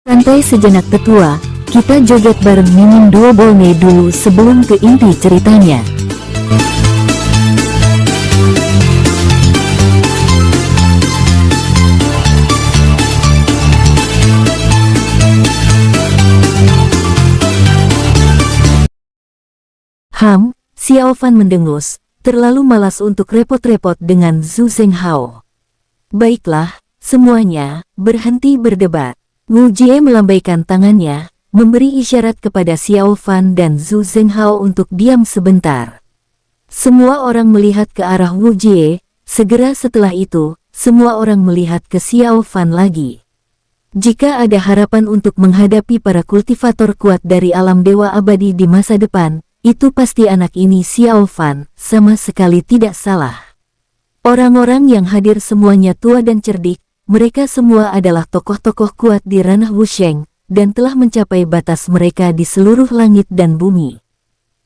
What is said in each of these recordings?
Santai sejenak tetua, kita joget bareng Mimin Duo Bolne dulu sebelum ke inti ceritanya. Xiao Fan mendengus, terlalu malas untuk repot-repot dengan Zhu Zhenghao. Baiklah, semuanya, berhenti berdebat. Wu Jie melambaikan tangannya, memberi isyarat kepada Xiao Fan dan Zhu Zhenghao untuk diam sebentar. Semua orang melihat ke arah Wu Jie, segera setelah itu, semua orang melihat ke Xiao Fan lagi. Jika ada harapan untuk menghadapi para kultivator kuat dari alam dewa abadi di masa depan, itu pasti anak ini Xiao Fan, sama sekali tidak salah. Orang-orang yang hadir semuanya tua dan cerdik, mereka semua adalah tokoh-tokoh kuat di ranah Wusheng, dan telah mencapai batas mereka di seluruh langit dan bumi.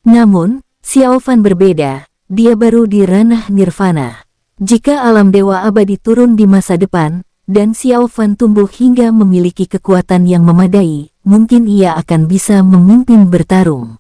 Namun, Xiao Fan berbeda, dia baru di ranah nirvana. Jika alam dewa abadi turun di masa depan, dan Xiao Fan tumbuh hingga memiliki kekuatan yang memadai, mungkin ia akan bisa memimpin bertarung.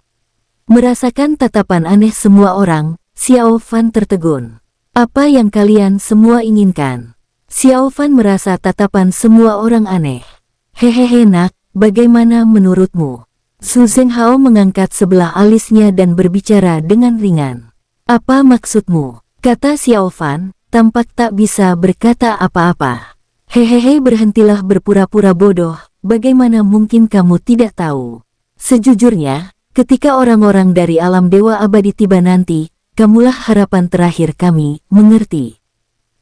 Merasakan tatapan aneh semua orang, Xiao Fan tertegun. Apa yang kalian semua inginkan? Xiao Fan merasa tatapan semua orang aneh. Hehehe nak, bagaimana menurutmu? Zhu Zhenghao mengangkat sebelah alisnya dan berbicara dengan ringan. Apa maksudmu? Kata Xiao Fan, tampak tak bisa berkata apa-apa. Hehehe berhentilah berpura-pura bodoh, bagaimana mungkin kamu tidak tahu? Sejujurnya, ketika orang-orang dari alam dewa abadi tiba nanti, kamulah harapan terakhir kami, mengerti?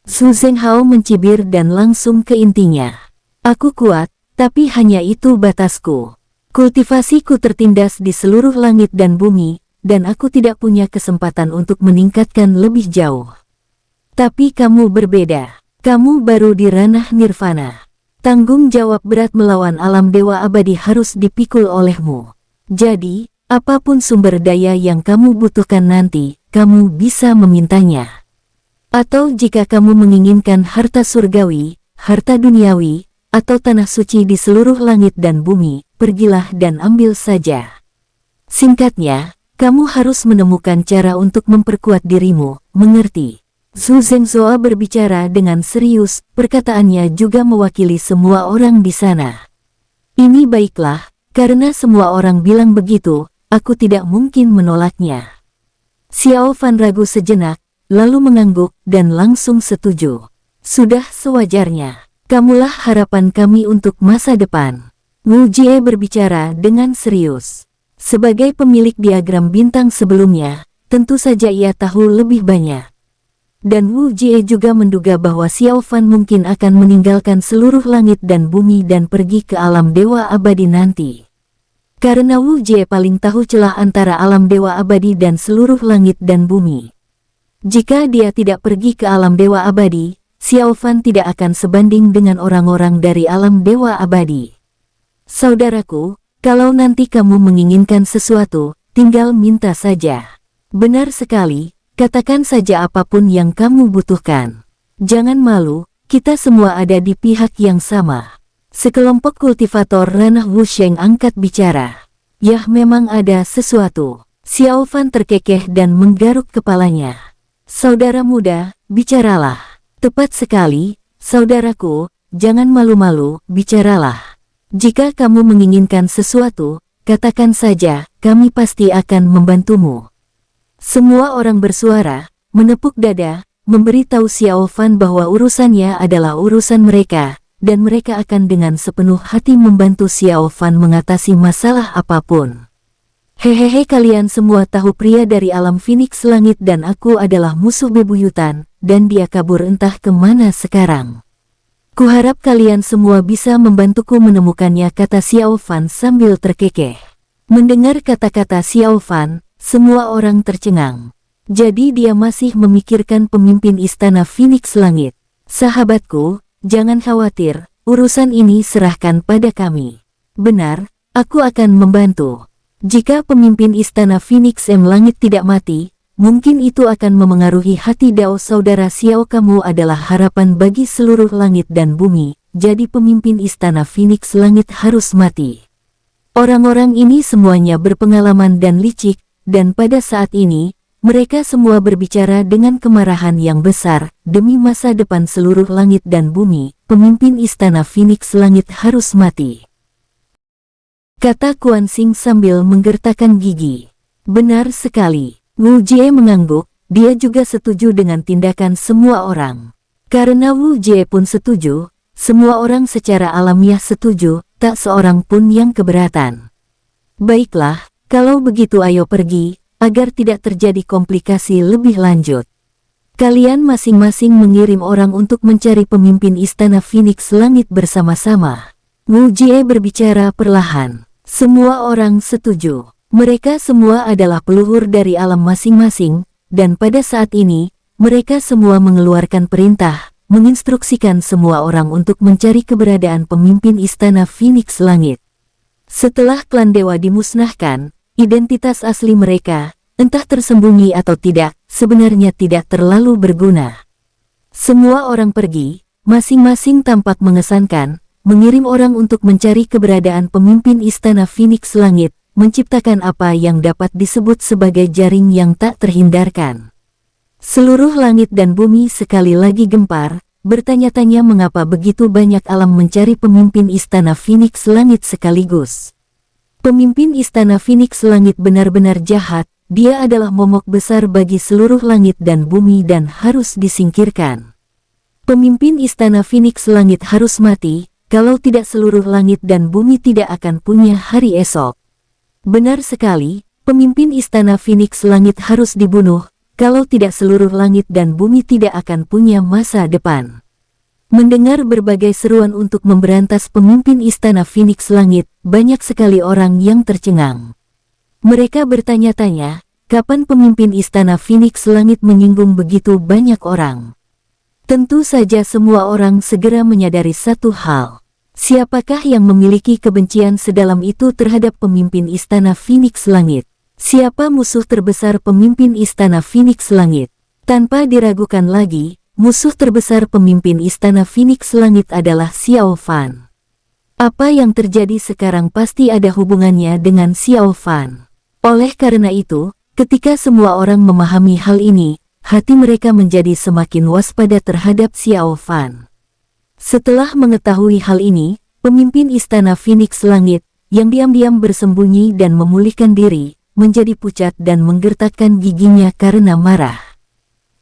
Zhu Zhenghao mencibir dan langsung ke intinya. Aku kuat, tapi hanya itu batasku. Kultivasiku tertindas di seluruh langit dan bumi, dan aku tidak punya kesempatan untuk meningkatkan lebih jauh. Tapi kamu berbeda. Kamu baru di ranah nirvana. Tanggung jawab berat melawan alam dewa abadi harus dipikul olehmu. Jadi, apapun sumber daya yang kamu butuhkan nanti, kamu bisa memintanya. Atau jika kamu menginginkan harta surgawi, harta duniawi, atau tanah suci di seluruh langit dan bumi, pergilah dan ambil saja. Singkatnya, kamu harus menemukan cara untuk memperkuat dirimu, mengerti? Zhu Zhenghao berbicara dengan serius, perkataannya juga mewakili semua orang di sana. Ini baiklah, karena semua orang bilang begitu, aku tidak mungkin menolaknya. Xiao Fan ragu sejenak, lalu mengangguk dan langsung setuju. Sudah sewajarnya. Kamulah harapan kami untuk masa depan. Wu Jie berbicara dengan serius. Sebagai pemilik diagram bintang sebelumnya, tentu saja ia tahu lebih banyak. Dan Wu Jie juga menduga bahwa Xiao Fan mungkin akan meninggalkan seluruh langit dan bumi dan pergi ke alam dewa abadi nanti. Karena Wu Jie paling tahu celah antara alam dewa abadi dan seluruh langit dan bumi. Jika dia tidak pergi ke alam dewa abadi, Xiao Fan tidak akan sebanding dengan orang-orang dari alam dewa abadi. Saudaraku, kalau nanti kamu menginginkan sesuatu, tinggal minta saja. Benar sekali, katakan saja apapun yang kamu butuhkan. Jangan malu, kita semua ada di pihak yang sama. Sekelompok kultivator ranah Wusheng angkat bicara. Yah, memang ada sesuatu. Xiao Fan terkekeh dan menggaruk kepalanya. Saudara muda, bicaralah. Tepat sekali, saudaraku, jangan malu-malu, bicaralah. Jika kamu menginginkan sesuatu, katakan saja, kami pasti akan membantumu. Semua orang bersuara, menepuk dada, memberitahu Xiao Fan bahwa urusannya adalah urusan mereka, dan mereka akan dengan sepenuh hati membantu Xiao Fan mengatasi masalah apapun. Hehehe, kalian semua tahu pria dari alam Phoenix Langit dan aku adalah musuh bebuyutan, dan dia kabur entah kemana sekarang. Kuharap kalian semua bisa membantuku menemukannya, kata Xiao Fan sambil terkekeh. Mendengar kata-kata Xiao Fan, semua orang tercengang. Jadi dia masih memikirkan pemimpin istana Phoenix Langit. Sahabatku, jangan khawatir, urusan ini serahkan pada kami. Benar, aku akan membantu. Jika pemimpin istana Phoenix Langit tidak mati, mungkin itu akan memengaruhi hati Dao. Saudara Xiao, kamu adalah harapan bagi seluruh langit dan bumi, jadi pemimpin Istana Phoenix Langit harus mati. Orang-orang ini semuanya berpengalaman dan licik, dan pada saat ini, mereka semua berbicara dengan kemarahan yang besar. Demi masa depan seluruh langit dan bumi, pemimpin Istana Phoenix Langit harus mati, kata Quan Xing sambil menggertakkan gigi. Benar sekali. Wu Jie mengangguk, dia juga setuju dengan tindakan semua orang. Karena Wu Jie pun setuju, semua orang secara alamiah setuju, tak seorang pun yang keberatan. Baiklah, kalau begitu ayo pergi, agar tidak terjadi komplikasi lebih lanjut. Kalian masing-masing mengirim orang untuk mencari pemimpin Istana Phoenix Langit bersama-sama. Wu Jie berbicara perlahan. Semua orang setuju. Mereka semua adalah peluhur dari alam masing-masing, dan pada saat ini, mereka semua mengeluarkan perintah, menginstruksikan semua orang untuk mencari keberadaan pemimpin Istana Phoenix Langit. Setelah klan dewa dimusnahkan, identitas asli mereka, entah tersembunyi atau tidak, sebenarnya tidak terlalu berguna. Semua orang pergi, masing-masing tampak mengesankan, mengirim orang untuk mencari keberadaan pemimpin Istana Phoenix Langit, menciptakan apa yang dapat disebut sebagai jaring yang tak terhindarkan. Seluruh langit dan bumi sekali lagi gempar, bertanya-tanya mengapa begitu banyak alam mencari pemimpin Istana Phoenix Langit sekaligus. Pemimpin Istana Phoenix Langit benar-benar jahat, dia adalah momok besar bagi seluruh langit dan bumi dan harus disingkirkan. Pemimpin Istana Phoenix Langit harus mati, kalau tidak seluruh langit dan bumi tidak akan punya hari esok. Benar sekali, pemimpin Istana Phoenix Langit harus dibunuh, kalau tidak seluruh langit dan bumi tidak akan punya masa depan. Mendengar berbagai seruan untuk memberantas pemimpin Istana Phoenix Langit, banyak sekali orang yang tercengang. Mereka bertanya-tanya, kapan pemimpin Istana Phoenix Langit menyinggung begitu banyak orang? Tentu saja semua orang segera menyadari satu hal. Siapakah yang memiliki kebencian sedalam itu terhadap pemimpin Istana Phoenix Langit? Siapa musuh terbesar pemimpin Istana Phoenix Langit? Tanpa diragukan lagi, musuh terbesar pemimpin Istana Phoenix Langit adalah Xiao Fan. Apa yang terjadi sekarang pasti ada hubungannya dengan Xiao Fan. Oleh karena itu, ketika semua orang memahami hal ini, hati mereka menjadi semakin waspada terhadap Xiao Fan. Setelah mengetahui hal ini, pemimpin Istana Phoenix Langit, yang diam-diam bersembunyi dan memulihkan diri, menjadi pucat dan menggertakkan giginya karena marah.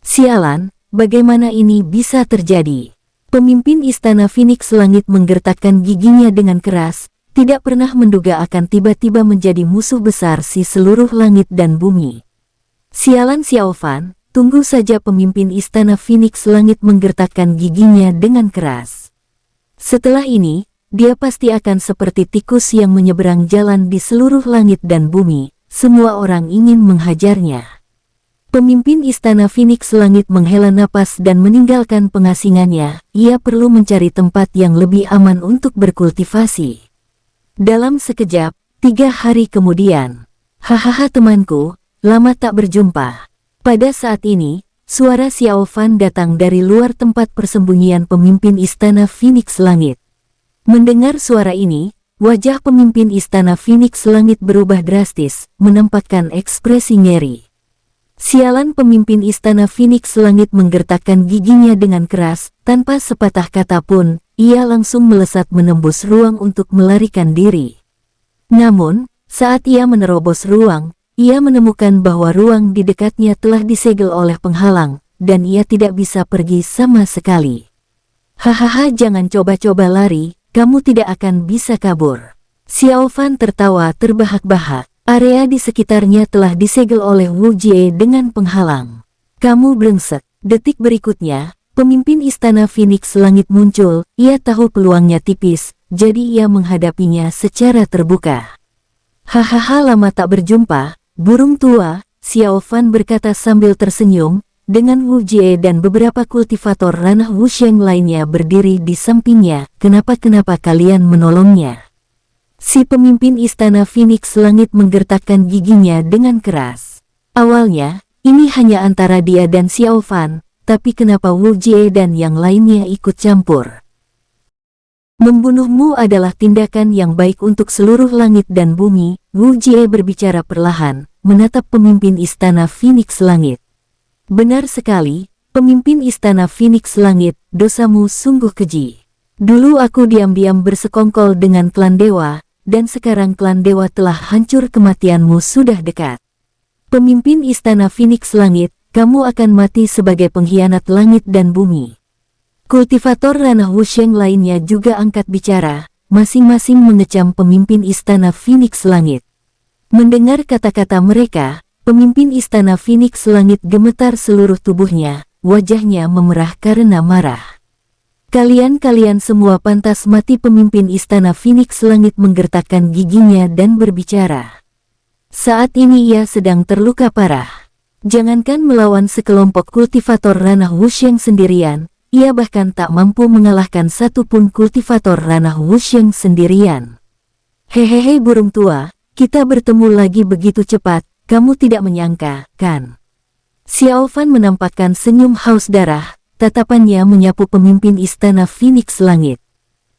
Sialan, bagaimana ini bisa terjadi? Pemimpin Istana Phoenix Langit menggertakkan giginya dengan keras, tidak pernah menduga akan tiba-tiba menjadi musuh besar si seluruh langit dan bumi. Sialan Xiao Fan. Tunggu saja, pemimpin Istana Phoenix Langit menggertakkan giginya dengan keras. Setelah ini, dia pasti akan seperti tikus yang menyeberang jalan di seluruh langit dan bumi, semua orang ingin menghajarnya. Pemimpin Istana Phoenix Langit menghela napas dan meninggalkan pengasingannya, ia perlu mencari tempat yang lebih aman untuk berkultivasi. Dalam sekejap, 3 hari kemudian, hahaha temanku, lama tak berjumpa. Pada saat ini, suara Xiao Fan datang dari luar tempat persembunyian pemimpin Istana Phoenix Langit. Mendengar suara ini, wajah pemimpin Istana Phoenix Langit berubah drastis, menampakkan ekspresi ngeri. Sialan, pemimpin Istana Phoenix Langit menggertakkan giginya dengan keras, tanpa sepatah kata pun, ia langsung melesat menembus ruang untuk melarikan diri. Namun, saat ia menerobos ruang, ia menemukan bahwa ruang di dekatnya telah disegel oleh penghalang, dan ia tidak bisa pergi sama sekali. Hahaha, jangan coba-coba lari, kamu tidak akan bisa kabur. Xiao Fan tertawa terbahak-bahak. Area di sekitarnya telah disegel oleh Wu Jie dengan penghalang. Kamu brengsek. Detik berikutnya, pemimpin Istana Phoenix Langit muncul, ia tahu peluangnya tipis, jadi ia menghadapinya secara terbuka. Hahaha, lama tak berjumpa. Burung tua, Xiao Fan berkata sambil tersenyum, dengan Wu Jie dan beberapa kultivator ranah Wusheng lainnya berdiri di sampingnya. Kenapa kalian menolongnya? Si pemimpin Istana Phoenix Langit menggertakkan giginya dengan keras. Awalnya, ini hanya antara dia dan Xiao Fan, tapi kenapa Wu Jie dan yang lainnya ikut campur? Membunuhmu adalah tindakan yang baik untuk seluruh langit dan bumi. Wu Jie berbicara perlahan, menatap pemimpin Istana Phoenix Langit. Benar sekali, pemimpin Istana Phoenix Langit, dosamu sungguh keji. Dulu aku diam-diam bersekongkol dengan klan dewa, dan sekarang klan dewa telah hancur, kematianmu sudah dekat. Pemimpin Istana Phoenix Langit, kamu akan mati sebagai pengkhianat langit dan bumi. Kultivator ranah Wusheng lainnya juga angkat bicara, masing-masing mengecam pemimpin Istana Phoenix Langit. Mendengar kata-kata mereka, pemimpin Istana Phoenix Langit gemetar seluruh tubuhnya, wajahnya memerah karena marah. Kalian semua pantas mati. Pemimpin Istana Phoenix Langit menggertakkan giginya dan berbicara. Saat ini ia sedang terluka parah. Jangankan melawan sekelompok kultivator ranah Wusheng sendirian, ia bahkan tak mampu mengalahkan satupun kultivator ranah Wusheng sendirian. Hehehe burung tua, kita bertemu lagi begitu cepat, kamu tidak menyangka, kan? Xiao Fan menampakkan senyum haus darah. Tatapannya menyapu pemimpin Istana Phoenix Langit.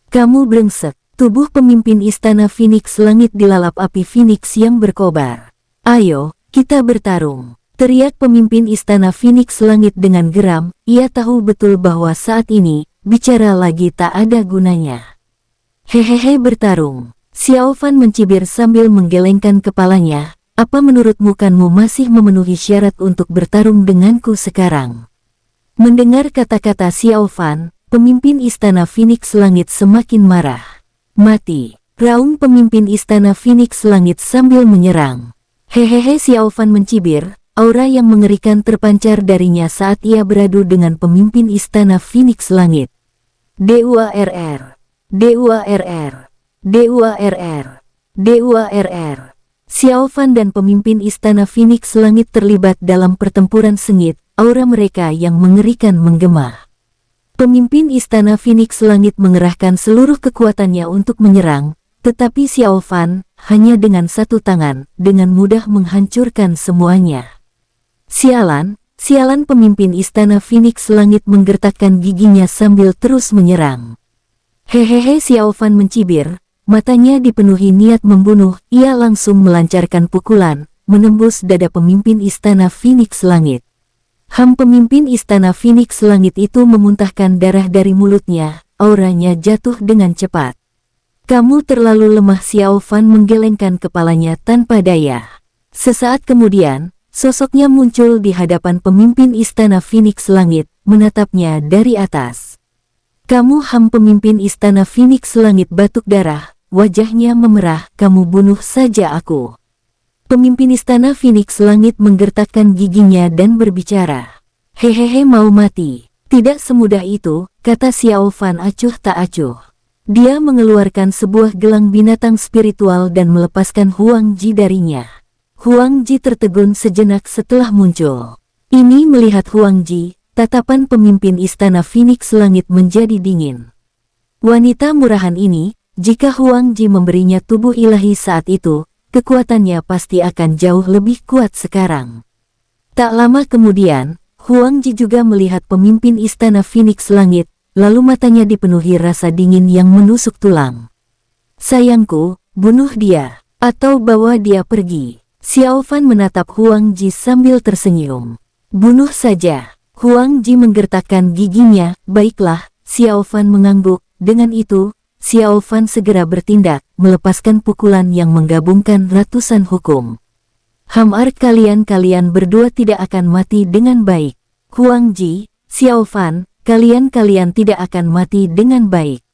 Kamu brengsek. Tubuh pemimpin Istana Phoenix Langit dilalap api Phoenix yang berkobar. Ayo, kita bertarung. Teriak pemimpin Istana Phoenix Langit dengan geram. Ia tahu betul bahwa saat ini, bicara lagi tak ada gunanya. Hehehe bertarung. Xiao Fan mencibir sambil menggelengkan kepalanya. Apa menurutmu kanmu masih memenuhi syarat untuk bertarung denganku sekarang? Mendengar kata-kata Xiao Fan, pemimpin Istana Phoenix Langit semakin marah. Mati, raung pemimpin Istana Phoenix Langit sambil menyerang. Hehehe Xiao Fan mencibir, aura yang mengerikan terpancar darinya saat ia beradu dengan pemimpin Istana Phoenix Langit. DUARR, DUARR, DUARR, DUARR. Xiao Fan dan pemimpin Istana Phoenix Langit terlibat dalam pertempuran sengit, aura mereka yang mengerikan menggema. Pemimpin Istana Phoenix Langit mengerahkan seluruh kekuatannya untuk menyerang, tetapi Xiao Fan, hanya dengan satu tangan, dengan mudah menghancurkan semuanya. Sialan, sialan pemimpin Istana Phoenix Langit menggertakkan giginya sambil terus menyerang. Hehehe Xiao Fan mencibir, matanya dipenuhi niat membunuh, ia langsung melancarkan pukulan, menembus dada pemimpin Istana Phoenix Langit. Pemimpin Istana Phoenix Langit itu memuntahkan darah dari mulutnya, auranya jatuh dengan cepat. Kamu terlalu lemah. Xiao Fan menggelengkan kepalanya tanpa daya. Sesaat kemudian, sosoknya muncul di hadapan pemimpin Istana Phoenix Langit, menatapnya dari atas. Kamu pemimpin Istana Phoenix Langit batuk darah, wajahnya memerah, kamu bunuh saja aku. Pemimpin Istana Phoenix Langit menggertakkan giginya dan berbicara. Hehehe mau mati. Tidak semudah itu, kata Xiao Fan acuh tak acuh. Dia mengeluarkan sebuah gelang binatang spiritual dan melepaskan Huang Ji darinya. Huang Ji tertegun sejenak setelah muncul. Ini melihat Huang Ji, tatapan pemimpin Istana Phoenix Langit menjadi dingin. Wanita murahan ini, jika Huang Ji memberinya tubuh ilahi saat itu, kekuatannya pasti akan jauh lebih kuat sekarang. Tak lama kemudian, Huang Ji juga melihat pemimpin Istana Phoenix Langit, lalu matanya dipenuhi rasa dingin yang menusuk tulang. Sayangku, bunuh dia, atau bawa dia pergi. Xiao Fan menatap Huang Ji sambil tersenyum. Bunuh saja. Huang Ji menggertakkan giginya. Baiklah, Xiao Fan mengangguk. Dengan itu, Xiao Fan segera bertindak, melepaskan pukulan yang menggabungkan ratusan hukum. Kalian berdua tidak akan mati dengan baik. Huang Ji, Xiao Fan, kalian tidak akan mati dengan baik.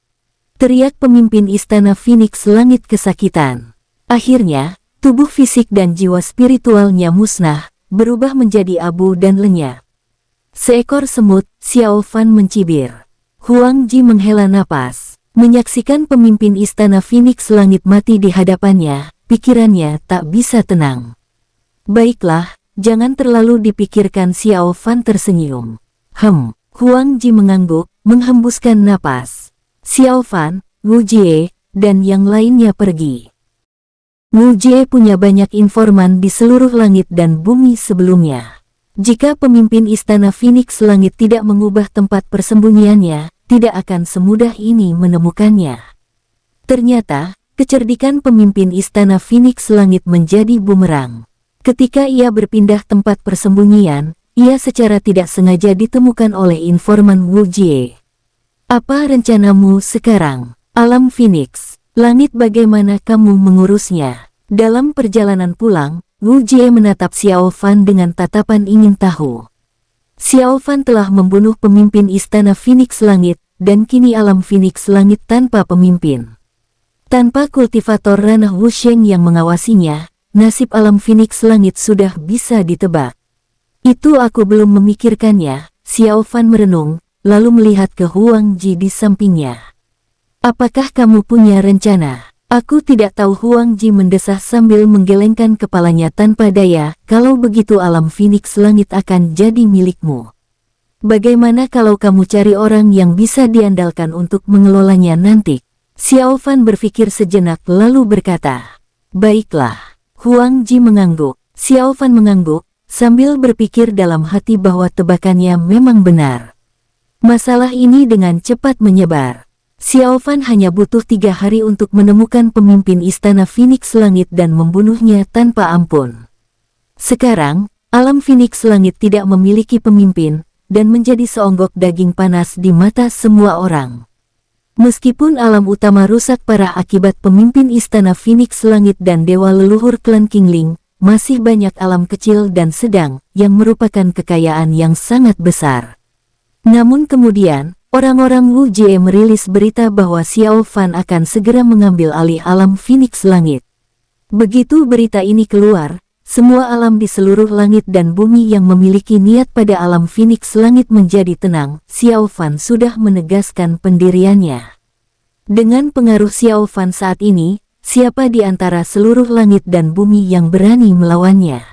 Teriak pemimpin Istana Phoenix Langit kesakitan. Akhirnya, tubuh fisik dan jiwa spiritualnya musnah, berubah menjadi abu dan lenyap. Seekor semut, Xiao Fan mencibir. Huang Ji menghela napas. Menyaksikan pemimpin Istana Phoenix Langit mati di hadapannya, pikirannya tak bisa tenang. Baiklah, jangan terlalu dipikirkan. Xiao Fan tersenyum. Huang Ji mengangguk, menghembuskan napas. Xiao Fan, Wu Jie, dan yang lainnya pergi. Wu Jie punya banyak informan di seluruh langit dan bumi sebelumnya. Jika pemimpin Istana Phoenix Langit tidak mengubah tempat persembunyiannya, tidak akan semudah ini menemukannya. Ternyata, kecerdikan pemimpin Istana Phoenix Langit menjadi bumerang. Ketika ia berpindah tempat persembunyian, ia secara tidak sengaja ditemukan oleh informan Wu Jie. Apa rencanamu sekarang, Alam Phoenix Langit, bagaimana kamu mengurusnya? Dalam perjalanan pulang, Wu Jie menatap Xiao Fan dengan tatapan ingin tahu. Xiao Fan telah membunuh pemimpin Istana Phoenix Langit, dan kini Alam Phoenix Langit tanpa pemimpin. Tanpa kultivator ranah Wusheng yang mengawasinya, nasib Alam Phoenix Langit sudah bisa ditebak. Itu aku belum memikirkannya, Xiao Fan merenung, lalu melihat ke Huang Ji di sampingnya. Apakah kamu punya rencana? Aku tidak tahu, Huang Ji mendesah sambil menggelengkan kepalanya tanpa daya. Kalau begitu Alam Phoenix Langit akan jadi milikmu. Bagaimana kalau kamu cari orang yang bisa diandalkan untuk mengelolanya nanti? Xiao Fan berpikir sejenak lalu berkata, baiklah. Huang Ji mengangguk. Xiao Fan mengangguk, sambil berpikir dalam hati bahwa tebakannya memang benar. Masalah ini dengan cepat menyebar. Xiao Fan hanya butuh 3 hari untuk menemukan pemimpin Istana Phoenix Langit dan membunuhnya tanpa ampun. Sekarang, Alam Phoenix Langit tidak memiliki pemimpin, dan menjadi seonggok daging panas di mata semua orang. Meskipun alam utama rusak parah akibat pemimpin Istana Phoenix Langit dan dewa leluhur klan Qingling, masih banyak alam kecil dan sedang, yang merupakan kekayaan yang sangat besar. Namun kemudian, orang-orang Wu Jie merilis berita bahwa Xiao Fan akan segera mengambil alih alam Phoenix Langit. Begitu berita ini keluar, semua alam di seluruh langit dan bumi yang memiliki niat pada alam Phoenix Langit menjadi tenang. Xiao Fan sudah menegaskan pendiriannya. Dengan pengaruh Xiao Fan saat ini, siapa di antara seluruh langit dan bumi yang berani melawannya?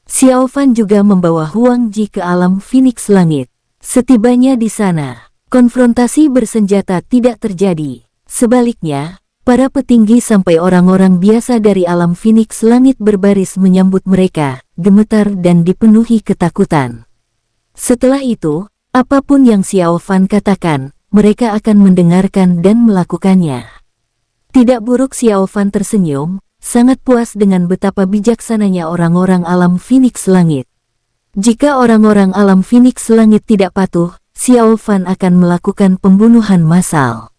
Xiao Fan juga membawa Huang Ji ke alam Phoenix Langit. Setibanya di sana, konfrontasi bersenjata tidak terjadi. Sebaliknya, para petinggi sampai orang-orang biasa dari alam Phoenix Langit berbaris menyambut mereka, gemetar dan dipenuhi ketakutan. Setelah itu, apapun yang Xiao Fan katakan, mereka akan mendengarkan dan melakukannya. Tidak buruk, Xiao Fan tersenyum, sangat puas dengan betapa bijaksananya orang-orang alam Phoenix Langit. Jika orang-orang alam Phoenix Langit tidak patuh, Xiao Fan akan melakukan pembunuhan massal.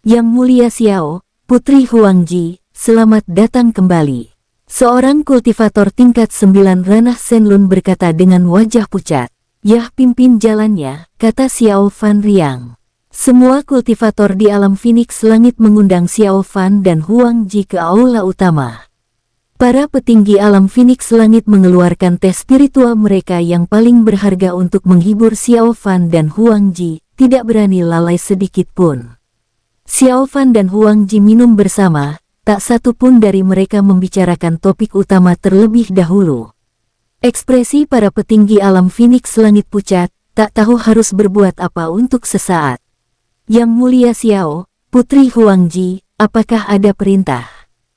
Yang Mulia Xiao, Putri Huang Ji, selamat datang kembali. Seorang kultivator tingkat 9 ranah Shenlun berkata dengan wajah pucat. Yah, pimpin jalannya, kata Xiao Fan riang. Semua kultivator di alam Phoenix Langit mengundang Xiao Fan dan Huang Ji ke aula utama. Para petinggi alam Phoenix Langit mengeluarkan teh spiritual mereka yang paling berharga untuk menghibur Xiao Fan dan Huang Ji, tidak berani lalai sedikit pun. Xiao Fan dan Huang Ji minum bersama, tak satu pun dari mereka membicarakan topik utama terlebih dahulu. Ekspresi para petinggi alam Phoenix Langit pucat, tak tahu harus berbuat apa untuk sesaat. Yang Mulia Xiao, Putri Huang Ji, apakah ada perintah?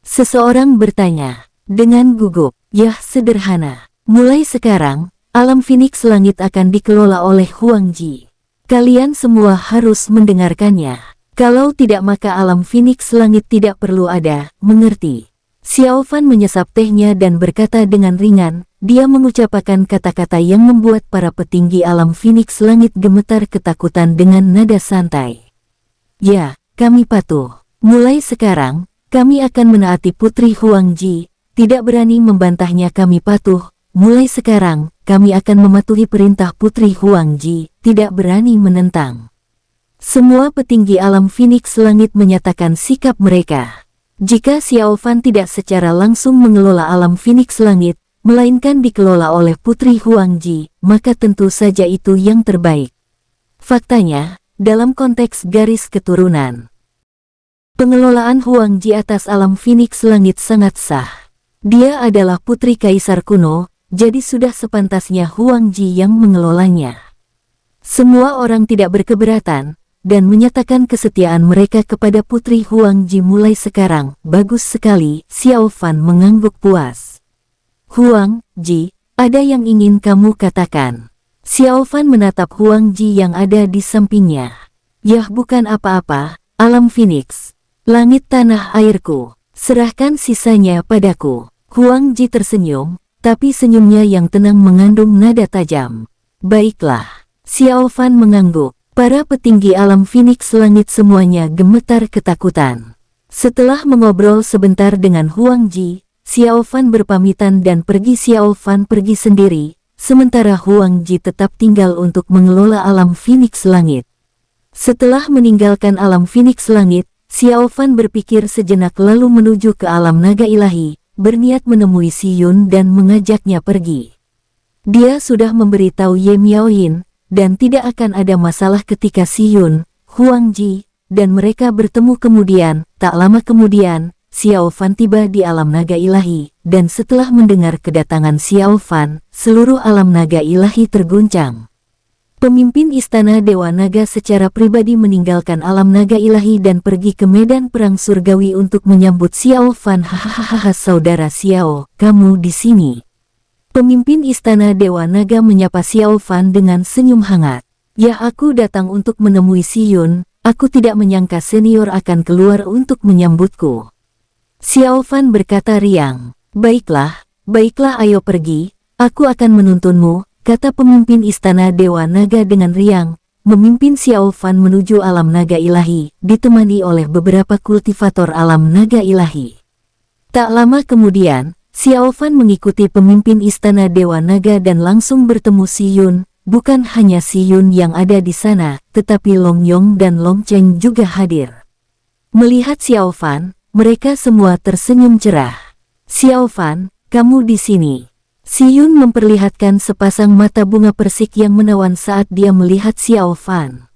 Seseorang bertanya, dengan gugup. Yah, sederhana. Mulai sekarang, alam Phoenix Langit akan dikelola oleh Huang Ji. Kalian semua harus mendengarkannya. Kalau tidak maka alam Phoenix Langit tidak perlu ada, mengerti? Xiao Fan menyesap tehnya dan berkata dengan ringan, dia mengucapkan kata-kata yang membuat para petinggi alam Phoenix Langit gemetar ketakutan dengan nada santai. Ya, kami patuh. Mulai sekarang, kami akan menaati Putri Huang Ji, tidak berani membantahnya. Kami patuh. Mulai sekarang, kami akan mematuhi perintah Putri Huang Ji, tidak berani menentang. Semua petinggi alam Phoenix Langit menyatakan sikap mereka. Jika Xiao Fan tidak secara langsung mengelola alam Phoenix Langit, melainkan dikelola oleh Putri Huang Ji, maka tentu saja itu yang terbaik. Faktanya, dalam konteks garis keturunan, pengelolaan Huang Ji atas alam Phoenix Langit sangat sah. Dia adalah putri kaisar kuno, jadi sudah sepantasnya Huang Ji yang mengelolanya. Semua orang tidak berkeberatan, dan menyatakan kesetiaan mereka kepada Putri Huang Ji mulai sekarang. Bagus sekali, Xiao Fan mengangguk puas. Huang Ji, ada yang ingin kamu katakan? Xiao Fan menatap Huang Ji yang ada di sampingnya. Yah bukan apa-apa, alam Phoenix. Langit tanah airku, serahkan sisanya padaku. Huang Ji tersenyum, tapi senyumnya yang tenang mengandung nada tajam. Baiklah. Xiao Fan mengangguk. Para petinggi alam Phoenix langit semuanya gemetar ketakutan. Setelah mengobrol sebentar dengan Huang Ji, Xiao Fan berpamitan dan pergi. Xiao Fan pergi sendiri, sementara Huang Ji tetap tinggal untuk mengelola alam Phoenix langit. Setelah meninggalkan alam Phoenix langit, Xiao Fan berpikir sejenak lalu menuju ke alam naga ilahi, berniat menemui Si Yun dan mengajaknya pergi. Dia sudah memberitahu Ye Miaoyin, dan tidak akan ada masalah ketika Si Yun, Huang Ji, dan mereka bertemu. Kemudian, tak lama kemudian, Xiao Fan tiba di alam naga ilahi, dan setelah mendengar kedatangan Xiao Fan, seluruh alam naga ilahi terguncang. Pemimpin Istana Dewa Naga secara pribadi meninggalkan alam naga ilahi dan pergi ke medan perang surgawi untuk menyambut Xiao Fan. Hahaha, saudara Xiao, kamu di sini. Pemimpin Istana Dewa Naga menyapa Xiao Fan dengan senyum hangat. Ya, aku datang untuk menemui Si Yun, aku tidak menyangka senior akan keluar untuk menyambutku. Xiao Fan berkata riang. Baiklah, ayo pergi, aku akan menuntunmu, kata pemimpin Istana Dewa Naga dengan riang, memimpin Xiao Fan menuju alam naga ilahi, ditemani oleh beberapa kultivator alam naga ilahi. Tak lama kemudian, Xiao Fan mengikuti pemimpin Istana Dewa Naga dan langsung bertemu Si Yun. Bukan hanya Si Yun yang ada di sana, tetapi Long Yong dan Long Cheng juga hadir. Melihat Xiao Fan, mereka semua tersenyum cerah. Xiao Fan, kamu di sini. Si Yun memperlihatkan sepasang mata bunga persik yang menawan saat dia melihat Xiao Fan.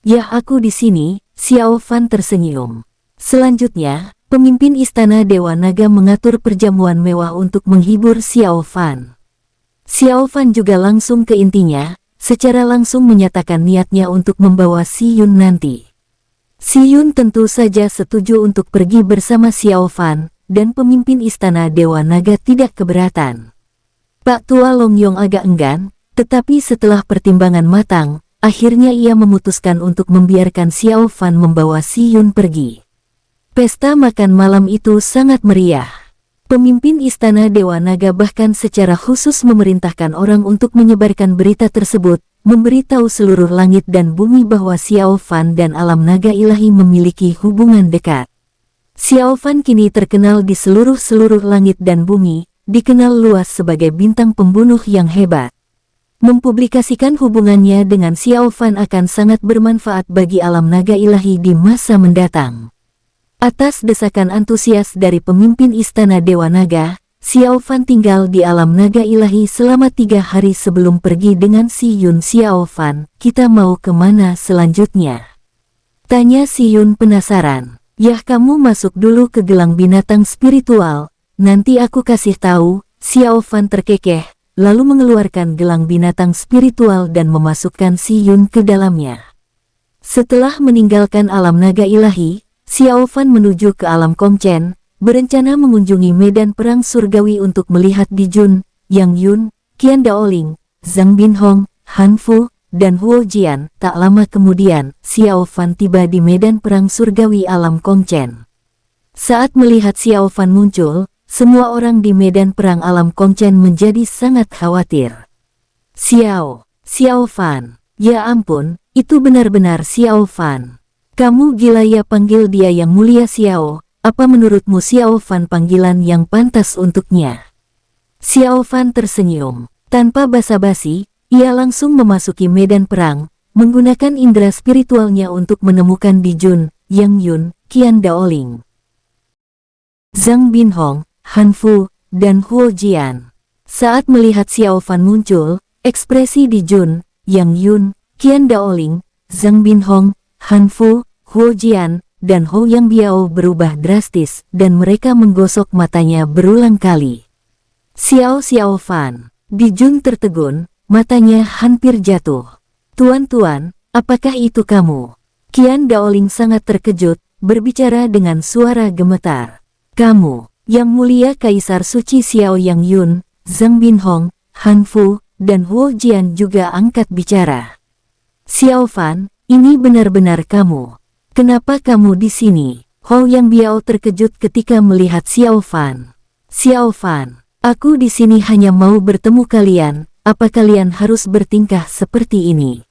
Ya, aku di sini, Xiao Fan tersenyum. Selanjutnya, pemimpin Istana Dewa Naga mengatur perjamuan mewah untuk menghibur Xiao Fan. Xiao Fan juga langsung ke intinya, secara langsung menyatakan niatnya untuk membawa Si Yun nanti. Si Yun tentu saja setuju untuk pergi bersama Xiao Fan, dan pemimpin Istana Dewa Naga tidak keberatan. Pak Tua Long Yong agak enggan, tetapi setelah pertimbangan matang, akhirnya ia memutuskan untuk membiarkan Xiao Fan membawa Si Yun pergi. Pesta makan malam itu sangat meriah. Pemimpin Istana Dewa Naga bahkan secara khusus memerintahkan orang untuk menyebarkan berita tersebut, memberitahu seluruh langit dan bumi bahwa Xiao Fan dan alam naga ilahi memiliki hubungan dekat. Xiao Fan kini terkenal di seluruh langit dan bumi, dikenal luas sebagai bintang pembunuh yang hebat. Mempublikasikan hubungannya dengan Xiao Fan akan sangat bermanfaat bagi alam naga ilahi di masa mendatang. Atas desakan antusias dari pemimpin Istana Dewa Naga, Xiao Fan tinggal di alam naga ilahi selama 3 hari sebelum pergi dengan Si Yun. Xiao Fan, kita mau kemana selanjutnya? Tanya Si Yun penasaran. Yah, kamu masuk dulu ke gelang binatang spiritual, nanti aku kasih tahu. Xiao Fan terkekeh, lalu mengeluarkan gelang binatang spiritual dan memasukkan Si Yun ke dalamnya. Setelah meninggalkan alam naga ilahi, Xiao Fan menuju ke alam Kongchen, berencana mengunjungi medan perang surgawi untuk melihat Dijun, Yang Yun, Qian Daoling, Zhang Binhong, Han Fu, dan Huo Jian. Tak lama kemudian, Xiao Fan tiba di medan perang surgawi alam Kongchen. Saat melihat Xiao Fan muncul, semua orang di medan perang alam Kongchen menjadi sangat khawatir. Xiao Fan, ya ampun, itu benar-benar Xiao Fan. Kamu gila ya, panggil dia Yang Mulia Xiao, apa menurutmu Xiao Fan panggilan yang pantas untuknya? Xiao Fan tersenyum. Tanpa basa-basi, ia langsung memasuki medan perang, menggunakan indera spiritualnya untuk menemukan Dijun, Yang Yun, Qian Daoling, Zhang Binhong, Han Fu, dan Huo Jian. Saat melihat Xiao Fan muncul, ekspresi Dijun, Yang Yun, Qian Daoling, Zhang Binhong, Han Fu, Huo Jian, dan Hou Yang Biao berubah drastis, dan mereka menggosok matanya berulang kali. Xiao Fan. Dijun tertegun, matanya hampir jatuh. Tuan-tuan, apakah itu kamu? Qian Daoling sangat terkejut, berbicara dengan suara gemetar. Kamu, Yang Mulia Kaisar Suci. Xiao Yang Yun, Zhang Binhong, Han Fu, dan Huo Jian juga angkat bicara. Xiao Fan, ini benar-benar kamu. Kenapa kamu di sini? Hou Yang Biao terkejut ketika melihat Xiao Fan. Xiao Fan, aku di sini hanya mau bertemu kalian, apa kalian harus bertingkah seperti ini?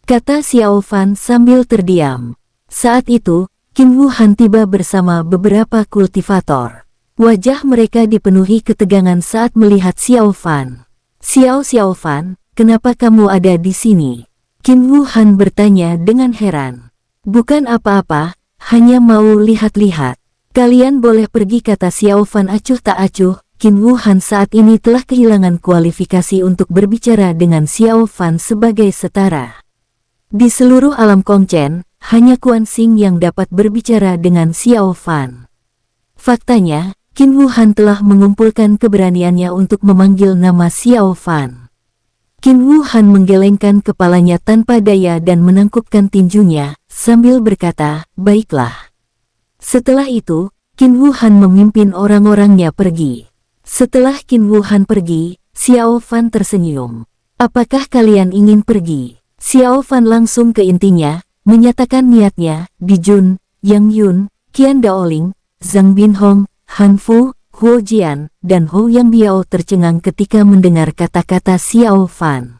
Kata Xiao Fan sambil terdiam. Saat itu, Qin Wuhan tiba bersama beberapa kultivator. Wajah mereka dipenuhi ketegangan saat melihat Xiao Fan. Xiao Fan, kenapa kamu ada di sini? Qin Wuhan bertanya dengan heran. Bukan apa-apa, hanya mau lihat-lihat. Kalian boleh pergi, kata Xiao Fan acuh tak acuh. Qin Wuhan saat ini telah kehilangan kualifikasi untuk berbicara dengan Xiao Fan sebagai setara. Di seluruh alam Kongchen, hanya Quan Xing yang dapat berbicara dengan Xiao Fan. Faktanya, Qin Wuhan telah mengumpulkan keberaniannya untuk memanggil nama Xiao Fan. Qin Wuhan menggelengkan kepalanya tanpa daya dan menangkupkan tinjunya, sambil berkata, baiklah. Setelah itu, Qin Wuhan memimpin orang-orangnya pergi. Setelah Qin Wuhan pergi, Xiao Fan tersenyum. Apakah kalian ingin pergi? Xiao Fan langsung ke intinya, menyatakan niatnya. Dijun, Yang Yun, Qian Daoling, Zhang Binhong, Han Fu, Huo Jian, dan Hou Yang Biao tercengang ketika mendengar kata-kata Xiao Fan.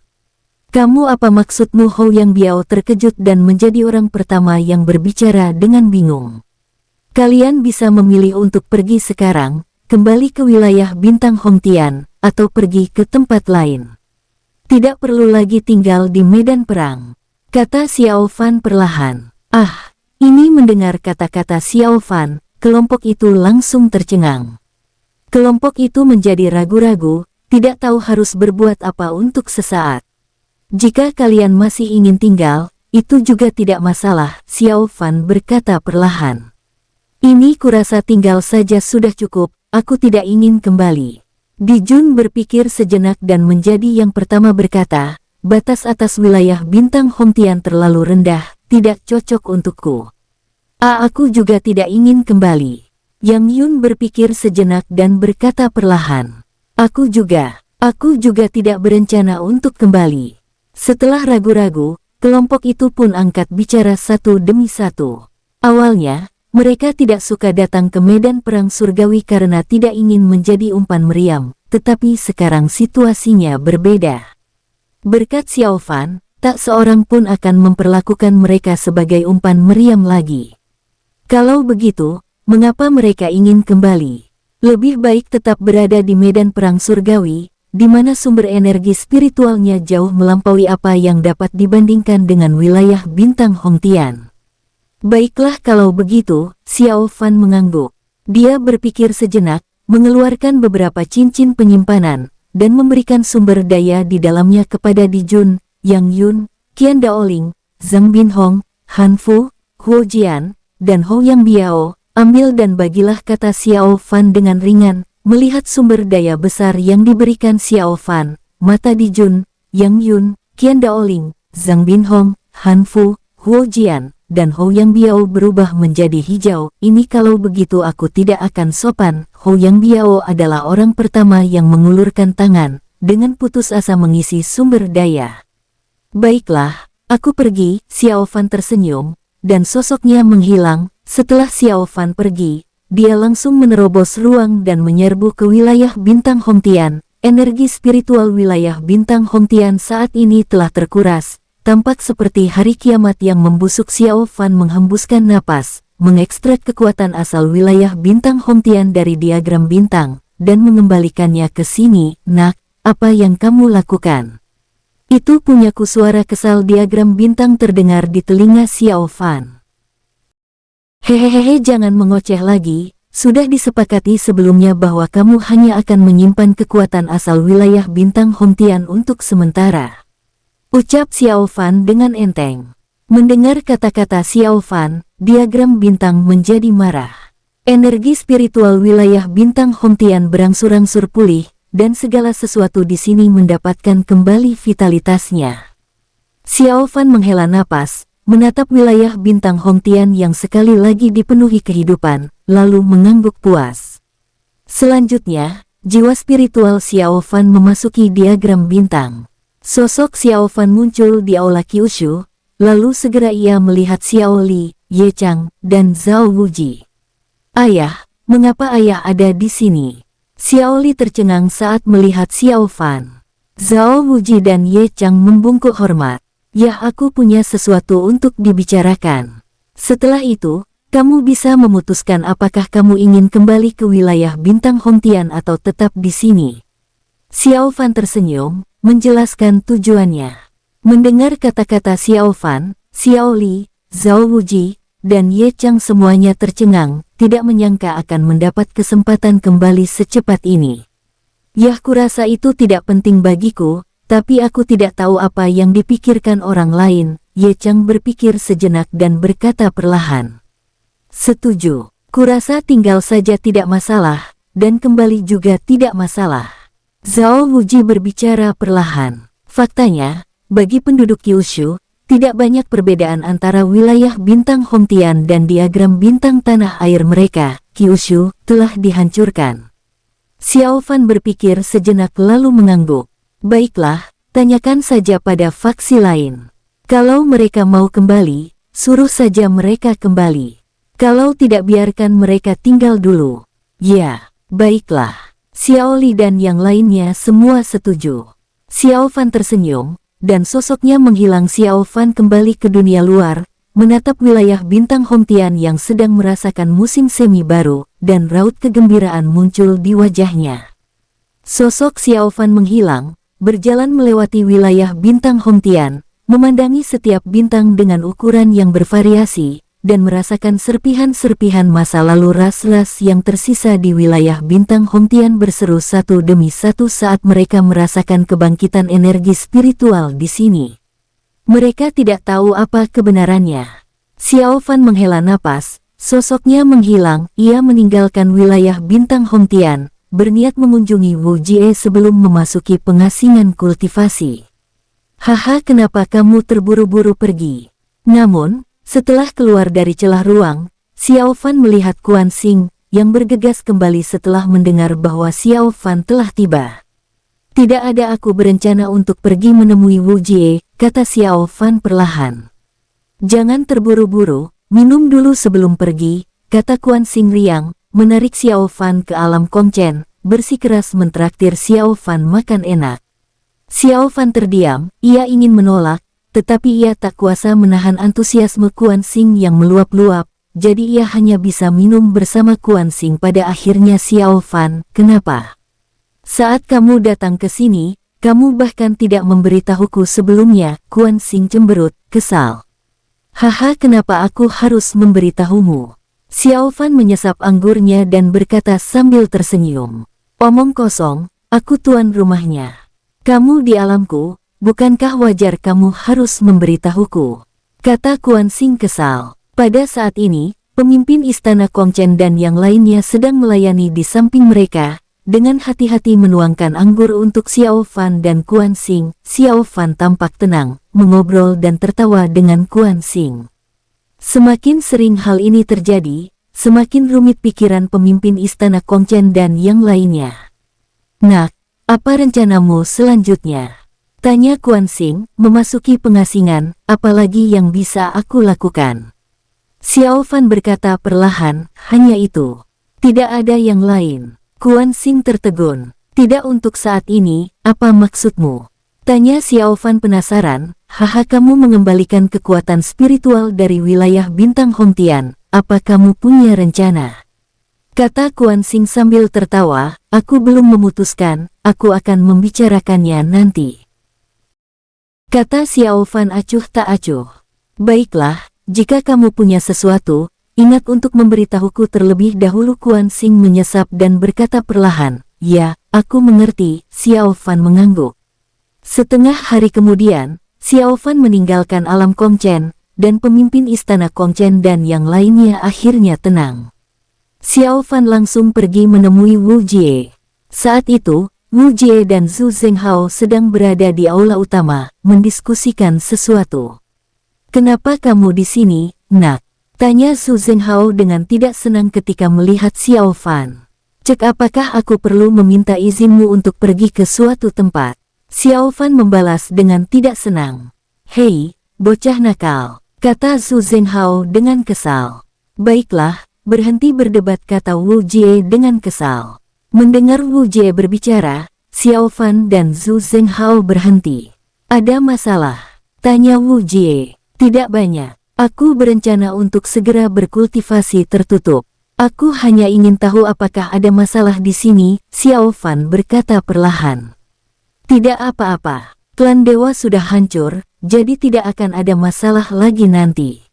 Kamu apa maksudmu? Hou Yang Biao terkejut dan menjadi orang pertama yang berbicara dengan bingung. Kalian bisa memilih untuk pergi sekarang, kembali ke wilayah Bintang Hongtian, atau pergi ke tempat lain. Tidak perlu lagi tinggal di medan perang, kata Xiao Fan perlahan. Ini mendengar kata-kata Xiao Fan, kelompok itu langsung tercengang. Kelompok itu menjadi ragu-ragu, tidak tahu harus berbuat apa untuk sesaat. Jika kalian masih ingin tinggal, itu juga tidak masalah, Xiao Fan berkata perlahan. Ini kurasa tinggal saja sudah cukup, aku tidak ingin kembali. Dijun berpikir sejenak dan menjadi yang pertama berkata, batas atas wilayah Bintang Hongtian terlalu rendah, tidak cocok untukku. Aku juga tidak ingin kembali. Yang Yun berpikir sejenak dan berkata perlahan, aku juga tidak berencana untuk kembali. Setelah ragu-ragu, kelompok itu pun angkat bicara satu demi satu. Awalnya, mereka tidak suka datang ke medan perang surgawi karena tidak ingin menjadi umpan meriam, tetapi sekarang situasinya berbeda. Berkat Xiao Fan, tak seorang pun akan memperlakukan mereka sebagai umpan meriam lagi. Kalau begitu, mengapa mereka ingin kembali? Lebih baik tetap berada di medan perang surgawi, di mana sumber energi spiritualnya jauh melampaui apa yang dapat dibandingkan dengan wilayah Bintang Hongtian. Baiklah kalau begitu, Xiao Fan mengangguk. Dia berpikir sejenak, mengeluarkan beberapa cincin penyimpanan, dan memberikan sumber daya di dalamnya kepada Dijun, Yang Yun, Qian Daoling, Zhang Binhong, Han Fu, Huo Jian, dan Hou Yang Biao. Ambil dan bagilah, kata Xiao Fan dengan ringan, melihat sumber daya besar yang diberikan Xiao Fan. Mata Dijun, Yang Yun, Qian Daoling, Zhang Binhong, Han Fu, Huo Jian, dan Hou Yang Biao berubah menjadi hijau. Ini kalau begitu aku tidak akan sopan. Hou Yang Biao adalah orang pertama yang mengulurkan tangan, dengan putus asa mengisi sumber daya. Baiklah, aku pergi, Xiao Fan tersenyum, dan sosoknya menghilang. Setelah Xiao Fan pergi, dia langsung menerobos ruang dan menyerbu ke wilayah Bintang Hongtian. Energi spiritual wilayah Bintang Hongtian saat ini telah terkuras, tampak seperti hari kiamat yang membusuk. Xiao Fan menghembuskan napas, mengekstrak kekuatan asal wilayah Bintang Hongtian dari diagram bintang, dan mengembalikannya ke sini. Nak, apa yang kamu lakukan? Itu punyaku. Suara kesal diagram bintang terdengar di telinga Xiao Fan. Hehehe, jangan mengoceh lagi, sudah disepakati sebelumnya bahwa kamu hanya akan menyimpan kekuatan asal wilayah Bintang Hongtian untuk sementara, ucap Xiao Fan dengan enteng. Mendengar kata-kata Xiao Fan, diagram bintang menjadi marah. Energi spiritual wilayah Bintang Hongtian berangsur-angsur pulih, dan segala sesuatu di sini mendapatkan kembali vitalitasnya. Xiao Fan menghela napas, menatap wilayah Bintang Hongtian yang sekali lagi dipenuhi kehidupan, lalu mengangguk puas. Selanjutnya, jiwa spiritual Xiao Fan memasuki diagram bintang. Sosok Xiao Fan muncul di aula Kyushu, lalu segera ia melihat Xiao Li, Ye Chang, dan Zhao Wuji. "Ayah, mengapa ayah ada di sini?" Xiao Li tercengang saat melihat Xiao Fan. Zhao Wuji dan Ye Chang membungkuk hormat. "Ya, aku punya sesuatu untuk dibicarakan. Setelah itu, kamu bisa memutuskan apakah kamu ingin kembali ke wilayah Bintang Hongtian atau tetap di sini." Xiao Fan tersenyum, menjelaskan tujuannya. Mendengar kata-kata Xiao Fan, Xiao Li, Zhao Wuji, dan Ye Chang semuanya tercengang, tidak menyangka akan mendapat kesempatan kembali secepat ini. "Yah, kurasa itu tidak penting bagiku, tapi aku tidak tahu apa yang dipikirkan orang lain." Ye Chang berpikir sejenak dan berkata perlahan, "Setuju, kurasa tinggal saja tidak masalah, dan kembali juga tidak masalah." Zhao Wuji berbicara perlahan. "Faktanya, bagi penduduk Kyushu, tidak banyak perbedaan antara wilayah Bintang Hongtian dan diagram bintang tanah air mereka. Kyushu telah dihancurkan." Xiao Fan berpikir sejenak lalu mengangguk. "Baiklah, tanyakan saja pada faksi lain. Kalau mereka mau kembali, suruh saja mereka kembali. Kalau tidak, biarkan mereka tinggal dulu." "Ya, baiklah." Xiao Li dan yang lainnya semua setuju. Xiao Fan tersenyum, dan sosoknya menghilang. Xiao Fan kembali ke dunia luar, menatap wilayah Bintang Hongtian yang sedang merasakan musim semi baru, dan raut kegembiraan muncul di wajahnya. Sosok Xiao Fan menghilang, berjalan melewati wilayah Bintang Hongtian, memandangi setiap bintang dengan ukuran yang bervariasi, dan merasakan serpihan-serpihan masa lalu ras-ras yang tersisa di wilayah Bintang Hongtian berseru satu demi satu saat mereka merasakan kebangkitan energi spiritual di sini. Mereka tidak tahu apa kebenarannya. Xiao Fan menghela napas, sosoknya menghilang. Ia meninggalkan wilayah Bintang Hongtian, berniat mengunjungi Wu Jie sebelum memasuki pengasingan kultivasi. "Haha, kenapa kamu terburu-buru pergi?" Namun, setelah keluar dari celah ruang, Xiao Fan melihat Quan Xing, yang bergegas kembali setelah mendengar bahwa Xiao Fan telah tiba. "Tidak ada, aku berencana untuk pergi menemui Wu Jie," kata Xiao Fan perlahan. "Jangan terburu-buru, minum dulu sebelum pergi," kata Quan Xing riang, menarik Xiao Fan ke alam Kongchen, bersikeras mentraktir Xiao Fan makan enak. Xiao Fan terdiam, ia ingin menolak, tetapi ia tak kuasa menahan antusiasme Quan Xing yang meluap-luap, jadi ia hanya bisa minum bersama Quan Xing. Pada akhirnya Xiao Fan, "Kenapa? Saat kamu datang ke sini, kamu bahkan tidak memberitahuku sebelumnya?" Quan Xing cemberut, kesal. "Haha, kenapa aku harus memberitahumu?" Xiao Fan menyesap anggurnya dan berkata sambil tersenyum, "Omong kosong, aku tuan rumahnya. Kamu di alamku. Bukankah wajar kamu harus memberitahuku?" kata Quan Xing kesal. Pada saat ini, pemimpin istana Kongchen dan yang lainnya sedang melayani di samping mereka, dengan hati-hati menuangkan anggur untuk Xiao Fan dan Quan Xing. Xiao Fan tampak tenang, mengobrol dan tertawa dengan Quan Xing. Semakin sering hal ini terjadi, semakin rumit pikiran pemimpin istana Kongchen dan yang lainnya. "Nak, apa rencanamu selanjutnya?" tanya Quan Xing, memasuki pengasingan. "Apalagi yang bisa aku lakukan?" Xiao Fan berkata perlahan, "Hanya itu. Tidak ada yang lain." Quan Xing tertegun. "Tidak untuk saat ini, apa maksudmu?" tanya Xiao Fan penasaran. "Haha, kamu mengembalikan kekuatan spiritual dari wilayah Bintang Hongtian. Apa kamu punya rencana?" kata Quan Xing sambil tertawa. "Aku belum memutuskan, aku akan membicarakannya nanti," kata Xiao Fan acuh tak acuh. "Baiklah, jika kamu punya sesuatu, ingat untuk memberitahuku terlebih dahulu." Quan Xing menyesap dan berkata perlahan, "Ya, aku mengerti." Xiao Fan mengangguk. Setengah hari kemudian, Xiao Fan meninggalkan alam Kongchen, dan pemimpin istana Kongchen dan yang lainnya akhirnya tenang. Xiao Fan langsung pergi menemui Wu Jie. Saat itu, Wu Jie dan Zhu Zhenghao sedang berada di aula utama, mendiskusikan sesuatu. "Kenapa kamu di sini, Nak?" tanya Zhu Zhenghao dengan tidak senang ketika melihat Xiao Fan. "Cek, apakah aku perlu meminta izinmu untuk pergi ke suatu tempat?" Xiao Fan membalas dengan tidak senang. "Hei, bocah nakal, kata Zhu Zenghao dengan kesal. Baiklah, berhenti berdebat, kata Wu Jie dengan kesal. Mendengar Wu Jie berbicara, Xiao Fan dan Zhu Zenghao berhenti. Ada masalah? Tanya Wu Jie. Tidak banyak. Aku berencana untuk segera berkultivasi tertutup. Aku hanya ingin tahu apakah ada masalah di sini, Xiao Fan berkata perlahan. Tidak apa-apa. Klan dewa sudah hancur, jadi tidak akan ada masalah lagi nanti.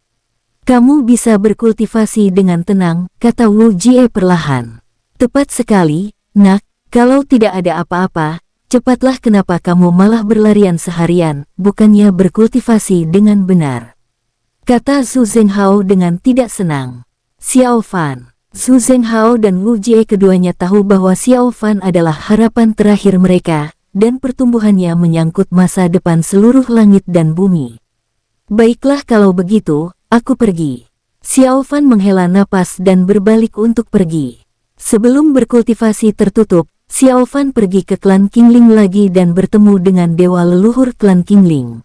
Kamu bisa berkultivasi dengan tenang, kata Wu Jie perlahan. Tepat sekali, nak, kalau tidak ada apa-apa, cepatlah, kenapa kamu malah berlarian seharian, bukannya berkultivasi dengan benar? Kata Zhu Zenghao dengan tidak senang. Xiao Fan, Zhu Zenghao dan Wu Jie keduanya tahu bahwa Xiao Fan adalah harapan terakhir mereka, dan pertumbuhannya menyangkut masa depan seluruh langit dan bumi. Baiklah kalau begitu, aku pergi. Xiao Fan menghela napas dan berbalik untuk pergi. Sebelum berkultivasi tertutup, Xiao Fan pergi ke klan Qingling lagi dan bertemu dengan dewa leluhur klan Qingling.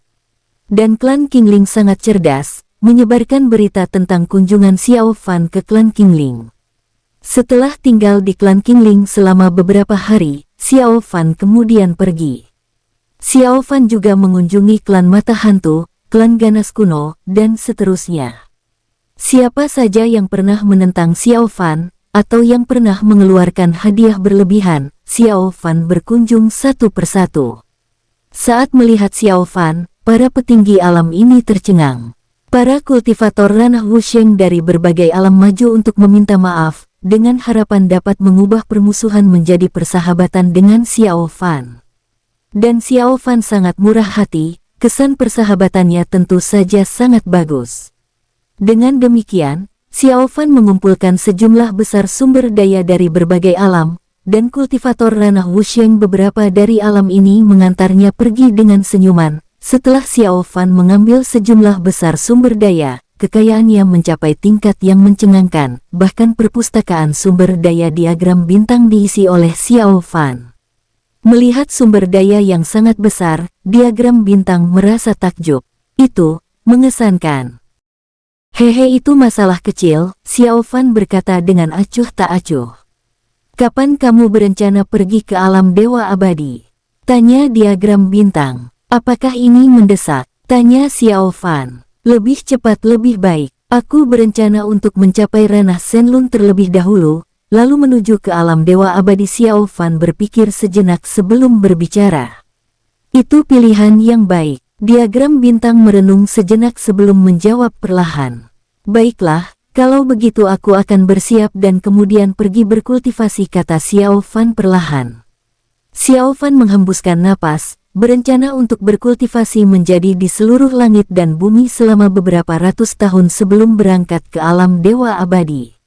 Dan klan Qingling sangat cerdas, menyebarkan berita tentang kunjungan Xiao Fan ke klan Qingling. Setelah tinggal di klan Qingling selama beberapa hari, Xiao Fan kemudian pergi. Xiao Fan juga mengunjungi klan Mata Hantu, klan Ganas Kuno, dan seterusnya. Siapa saja yang pernah menentang Xiao Fan, atau yang pernah mengeluarkan hadiah berlebihan, Xiao Fan berkunjung satu persatu. Saat melihat Xiao Fan, para petinggi alam ini tercengang. Para kultivator ranah Wusheng dari berbagai alam maju untuk meminta maaf, dengan harapan dapat mengubah permusuhan menjadi persahabatan dengan Xiao Fan. Dan Xiao Fan sangat murah hati, kesan persahabatannya tentu saja sangat bagus. Dengan demikian, Xiao Fan mengumpulkan sejumlah besar sumber daya dari berbagai alam, dan kultivator ranah Wusheng beberapa dari alam ini mengantarnya pergi dengan senyuman. Setelah Xiao Fan mengambil sejumlah besar sumber daya, kekayaannya mencapai tingkat yang mencengangkan, bahkan perpustakaan sumber daya diagram bintang diisi oleh Xiao Fan. Melihat sumber daya yang sangat besar, diagram bintang merasa takjub. Itu mengesankan. Hehe, itu masalah kecil, Xiao Fan berkata dengan acuh tak acuh. Kapan kamu berencana pergi ke alam dewa abadi? Tanya diagram bintang. Apakah ini mendesak? Tanya Xiao Fan. Lebih cepat lebih baik. Aku berencana untuk mencapai ranah Shenlong terlebih dahulu, lalu menuju ke alam dewa abadi. Xiao Fan berpikir sejenak sebelum berbicara. Itu pilihan yang baik. Diagram bintang merenung sejenak sebelum menjawab perlahan. Baiklah, kalau begitu aku akan bersiap dan kemudian pergi berkultivasi, kata Xiao Fan perlahan. Xiao Fan menghembuskan napas, berencana untuk berkultivasi menjadi di seluruh langit dan bumi selama beberapa ratus tahun sebelum berangkat ke alam dewa abadi.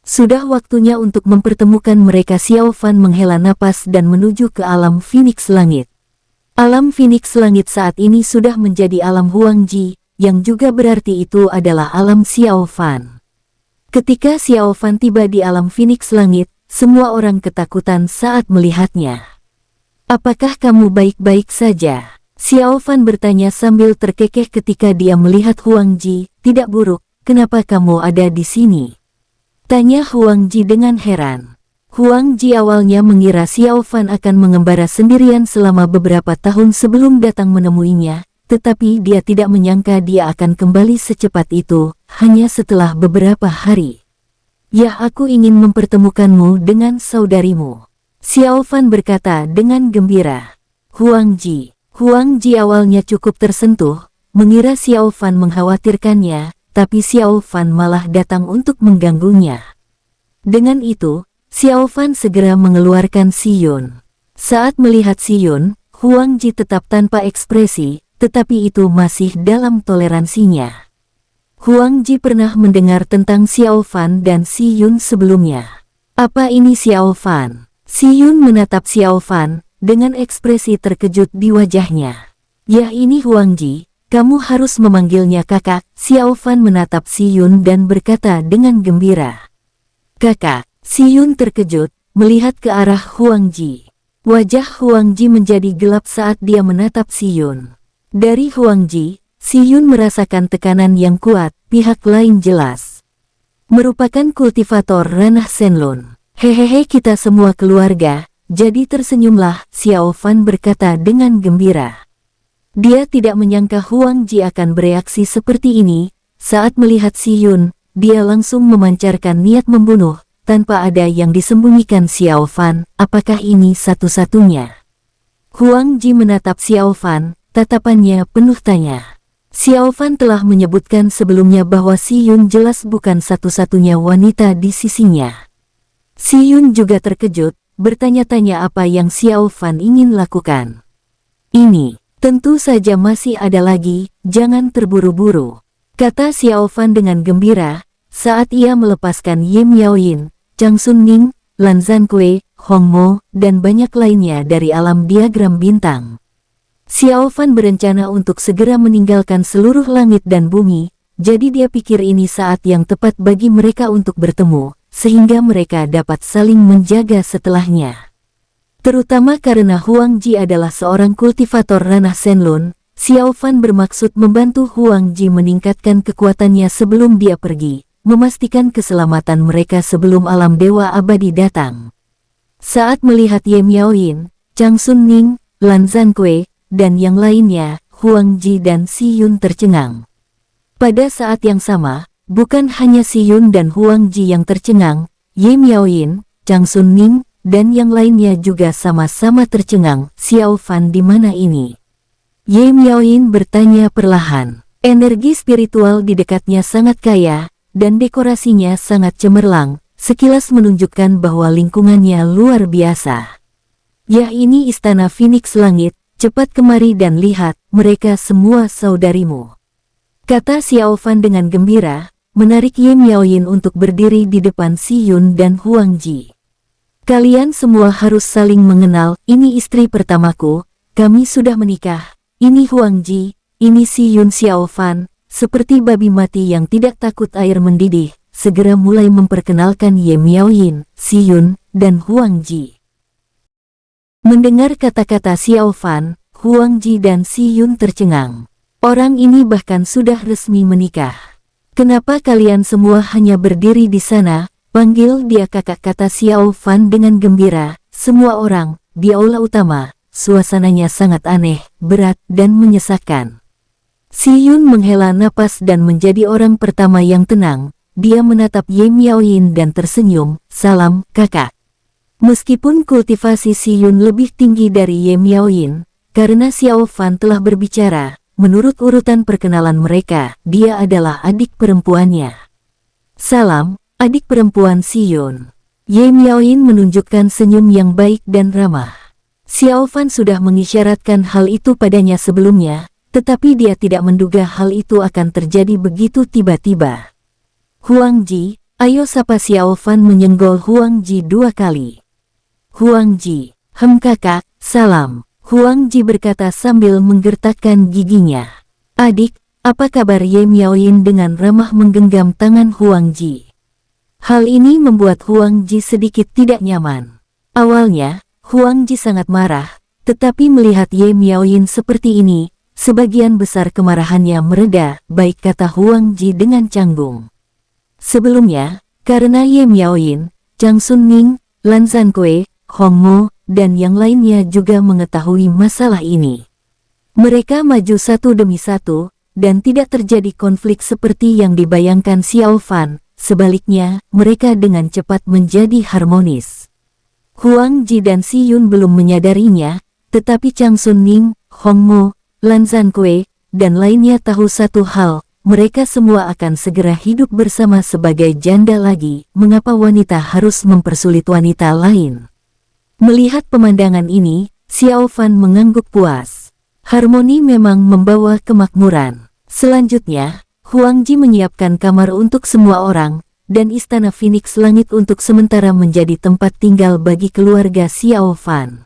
Sudah waktunya untuk mempertemukan mereka. Xiao Fan menghela napas dan menuju ke alam Phoenix Langit. Alam Phoenix Langit saat ini sudah menjadi alam Huangji, yang juga berarti itu adalah alam Xiao Fan. Ketika Xiao Fan tiba di alam Phoenix Langit, semua orang ketakutan saat melihatnya. Apakah kamu baik-baik saja? Xiao Fan bertanya sambil terkekeh ketika dia melihat Huangji. Tidak buruk, kenapa kamu ada di sini? Tanya Huangji dengan heran. Huangji awalnya mengira Xiao Fan akan mengembara sendirian selama beberapa tahun sebelum datang menemuinya, tetapi dia tidak menyangka dia akan kembali secepat itu, hanya setelah beberapa hari. Ya, aku ingin mempertemukanmu dengan saudarimu, Xiao Fan berkata dengan gembira. Huangji awalnya cukup tersentuh, mengira Xiao Fan mengkhawatirkannya, tapi Xiao Fan malah datang untuk mengganggunya. Dengan itu, Xiao Fan segera mengeluarkan Siyun. Saat melihat Siyun, Huangji tetap tanpa ekspresi, tetapi itu masih dalam toleransinya. Huangji pernah mendengar tentang Xiao Fan dan Siyun sebelumnya. Apa ini Xiao Fan? Siyun menatap Xiao Fan dengan ekspresi terkejut di wajahnya. Ya, ini Huangji, kamu harus memanggilnya kakak. Xiao Fan menatap Siyun dan berkata dengan gembira. Kakak. Siyun terkejut, melihat ke arah Huangji. Wajah Huangji menjadi gelap saat dia menatap Siyun. Dari Huangji, Si Yun merasakan tekanan yang kuat. Pihak lain jelas merupakan kultivator ranah Shenlong. Hehehe, kita semua keluarga. Jadi tersenyumlah, Xiao Fan berkata dengan gembira. Dia tidak menyangka Huang Ji akan bereaksi seperti ini. Saat melihat Si Yun, dia langsung memancarkan niat membunuh, tanpa ada yang disembunyikan. Xiao Fan, apakah ini satu-satunya? Huang Ji menatap Xiao Fan, tatapannya penuh tanya. Xiao Fan telah menyebutkan sebelumnya bahwa Si Yun jelas bukan satu-satunya wanita di sisinya. Si Yun juga terkejut, bertanya-tanya apa yang Xiao Fan ingin lakukan. Ini, tentu saja masih ada lagi, jangan terburu-buru, kata Xiao Fan dengan gembira, saat ia melepaskan Ye Miaoyin, Chang Sun Ning, Lan Zhankui, Hong Mo, dan banyak lainnya dari alam diagram bintang. Xiao Fan berencana untuk segera meninggalkan seluruh langit dan bumi, jadi dia pikir ini saat yang tepat bagi mereka untuk bertemu, sehingga mereka dapat saling menjaga setelahnya. Terutama karena Huang Ji adalah seorang kultivator ranah Shenlong, Xiao Fan bermaksud membantu Huang Ji meningkatkan kekuatannya sebelum dia pergi, memastikan keselamatan mereka sebelum alam dewa abadi datang. Saat melihat Ye Miaoyin, Chang Sun Ning, Lan Zhankui, dan yang lainnya, Huang Ji dan Si Yun tercengang. Pada saat yang sama, bukan hanya Si Yun dan Huang Ji yang tercengang, Ye Miaoyin, Chang Sun Ning, dan yang lainnya juga sama-sama tercengang. Xiao Fan di mana ini? Ye Miaoyin bertanya perlahan. Energi spiritual di dekatnya sangat kaya, dan dekorasinya sangat cemerlang, sekilas menunjukkan bahwa lingkungannya luar biasa. Ya, ini istana Phoenix Langit, cepat kemari dan lihat, mereka semua saudarimu, kata Xiao Fan dengan gembira, menarik Ye Miaoyin untuk berdiri di depan Si Yun dan Huang Ji. Kalian semua harus saling mengenal, ini istri pertamaku, kami sudah menikah, ini Huang Ji, ini Si Yun. Xiao Fan, seperti babi mati yang tidak takut air mendidih, segera mulai memperkenalkan Ye Miaoyin, Si Yun, dan Huang Ji. Mendengar kata-kata Xiao Fan, Huang Ji dan Si Yun tercengang. Orang ini bahkan sudah resmi menikah. Kenapa kalian semua hanya berdiri di sana? Panggil dia kakak, kata Xiao Fan dengan gembira. Semua orang, di aula utama, suasananya sangat aneh, berat, dan menyesakkan. Si Yun menghela napas dan menjadi orang pertama yang tenang. Dia menatap Ye Miaoyin dan tersenyum, salam, kakak. Meskipun kultivasi Si Yun lebih tinggi dari Ye Miaoyin, karena Xiao Fan telah berbicara, menurut urutan perkenalan mereka, dia adalah adik perempuannya. Salam, adik perempuan Si Yun. Ye Miaoyin menunjukkan senyum yang baik dan ramah. Xiao Fan sudah mengisyaratkan hal itu padanya sebelumnya, tetapi dia tidak menduga hal itu akan terjadi begitu tiba-tiba. Huang Ji, ayo, sapa Xiao Fan menyenggol Huang Ji 2 kali. Huang Ji, kakak, salam. Huang Ji berkata sambil menggertakkan giginya. Adik, apa kabar? Ye Miaoyin dengan ramah menggenggam tangan Huang Ji. Hal ini membuat Huang Ji sedikit tidak nyaman. Awalnya, Huang Ji sangat marah, tetapi melihat Ye Miaoyin seperti ini, sebagian besar kemarahannya mereda, baik, kata Huang Ji dengan canggung. Sebelumnya, karena Ye Miaoyin, Chang Sun Ning, Lan Zhankui, Hong Mo, dan yang lainnya juga mengetahui masalah ini. Mereka maju satu demi satu, dan tidak terjadi konflik seperti yang dibayangkan Xiao Fan. Sebaliknya, mereka dengan cepat menjadi harmonis. Huang Ji dan Si Yun belum menyadarinya, tetapi Chang Sun Ning, Hong Mo, Lan Zhankui, dan lainnya tahu satu hal, mereka semua akan segera hidup bersama sebagai janda lagi. Mengapa wanita harus mempersulit wanita lain? Melihat pemandangan ini, Xiao Fan mengangguk puas. Harmoni memang membawa kemakmuran. Selanjutnya, Huang Ji menyiapkan kamar untuk semua orang, dan istana Phoenix Langit untuk sementara menjadi tempat tinggal bagi keluarga Xiao Fan.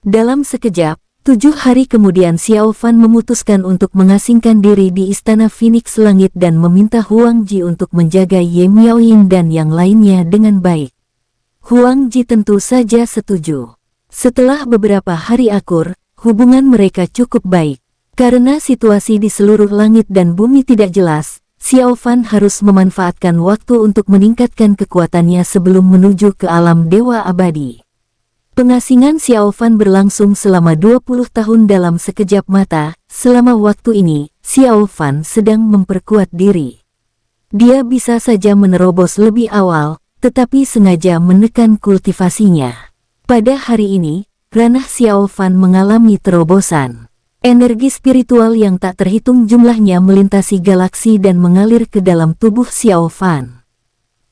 Dalam sekejap, 7 hari kemudian Xiao Fan memutuskan untuk mengasingkan diri di istana Phoenix Langit dan meminta Huang Ji untuk menjaga Ye Miaoyin dan yang lainnya dengan baik. Huang Ji tentu saja setuju. Setelah beberapa hari akur, hubungan mereka cukup baik. Karena situasi di seluruh langit dan bumi tidak jelas, Xiao Fan harus memanfaatkan waktu untuk meningkatkan kekuatannya sebelum menuju ke alam dewa abadi. Pengasingan Xiao Fan berlangsung selama 20 tahun dalam sekejap mata. Selama waktu ini, Xiao Fan sedang memperkuat diri. Dia bisa saja menerobos lebih awal, tetapi sengaja menekan kultivasinya. Pada hari ini, ranah Xiao Fan mengalami terobosan. Energi spiritual yang tak terhitung jumlahnya melintasi galaksi dan mengalir ke dalam tubuh Xiao Fan.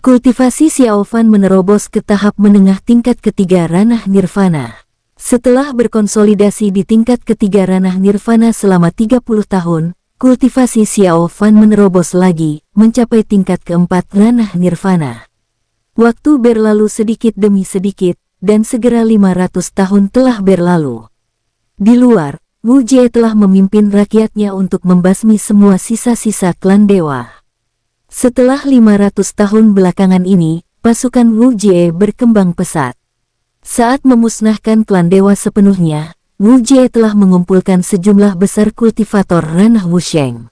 Kultivasi Xiao Fan menerobos ke tahap menengah tingkat ketiga ranah nirvana. Setelah berkonsolidasi di tingkat ketiga ranah nirvana selama 30 tahun, kultivasi Xiao Fan menerobos lagi, mencapai tingkat keempat ranah nirvana. Waktu berlalu sedikit demi sedikit, dan segera 500 tahun telah berlalu. Di luar, Wu Jie telah memimpin rakyatnya untuk membasmi semua sisa-sisa klan dewa. Setelah 500 tahun belakangan ini, pasukan Wu Jie berkembang pesat. Saat memusnahkan klan dewa sepenuhnya, Wu Jie telah mengumpulkan sejumlah besar kultivator ranah Wusheng.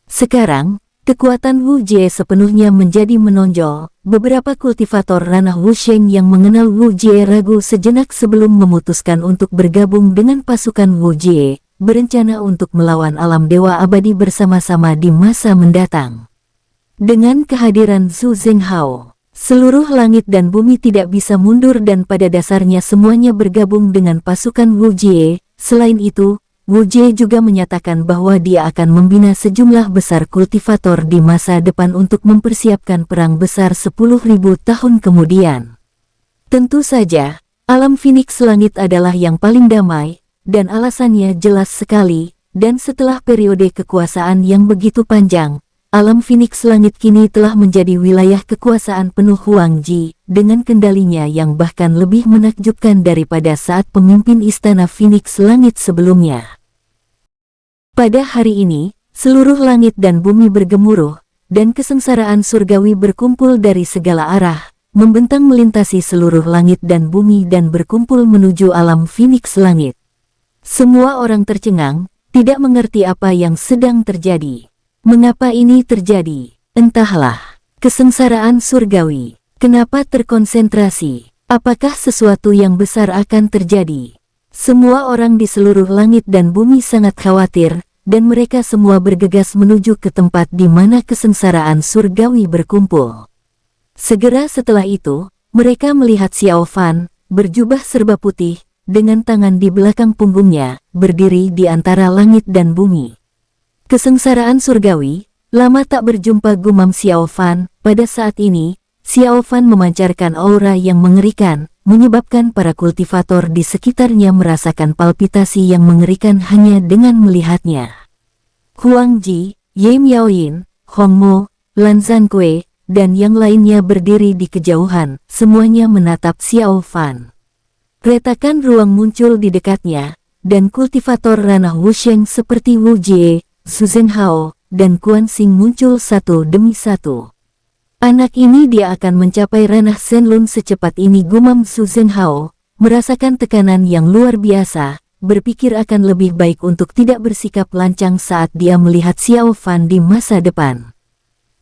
Sekarang, kekuatan Wu Jie sepenuhnya menjadi menonjol. Beberapa kultivator ranah Wusheng yang mengenal Wu Jie ragu sejenak sebelum memutuskan untuk bergabung dengan pasukan Wu Jie, berencana untuk melawan alam dewa abadi bersama-sama di masa mendatang. Dengan kehadiran Zhu Zhenghao, seluruh langit dan bumi tidak bisa mundur dan pada dasarnya semuanya bergabung dengan pasukan Wu Jie. Selain itu, Wu Jie juga menyatakan bahwa dia akan membina sejumlah besar kultivator di masa depan untuk mempersiapkan perang besar 10.000 tahun kemudian. Tentu saja, alam Phoenix Langit adalah yang paling damai, dan alasannya jelas sekali, dan setelah periode kekuasaan yang begitu panjang, alam Phoenix Langit kini telah menjadi wilayah kekuasaan penuh Huang Ji, dengan kendalinya yang bahkan lebih menakjubkan daripada saat pemimpin istana Phoenix Langit sebelumnya. Pada hari ini, seluruh langit dan bumi bergemuruh, dan kesengsaraan surgawi berkumpul dari segala arah, membentang melintasi seluruh langit dan bumi dan berkumpul menuju alam Phoenix Langit. Semua orang tercengang, tidak mengerti apa yang sedang terjadi. Mengapa ini terjadi? Entahlah. Kesengsaraan surgawi. Kenapa terkonsentrasi? Apakah sesuatu yang besar akan terjadi? Semua orang di seluruh langit dan bumi sangat khawatir, dan mereka semua bergegas menuju ke tempat di mana kesengsaraan surgawi berkumpul. Segera setelah itu, mereka melihat Xiao Fan, berjubah serba putih, dengan tangan di belakang punggungnya, berdiri di antara langit dan bumi. Kesengsaraan surgawi, lama tak berjumpa, gumam Xiao Fan. Pada saat ini, Xiao Fan memancarkan aura yang mengerikan, menyebabkan para kultivator di sekitarnya merasakan palpitasi yang mengerikan hanya dengan melihatnya. Huang Ji, Ye Miaoyin, Hong Mo, Lan Zhankui, dan yang lainnya berdiri di kejauhan, semuanya menatap Xiao Fan. Retakan ruang muncul di dekatnya, dan kultivator ranah Wusheng seperti Wu Jie, Zhu Zhenghao, dan Quan Xing muncul satu demi satu. Anak ini dia akan mencapai ranah Shenlun secepat ini, gumam Zhu Zhenghao, merasakan tekanan yang luar biasa, berpikir akan lebih baik untuk tidak bersikap lancang saat dia melihat Xiao Fan di masa depan.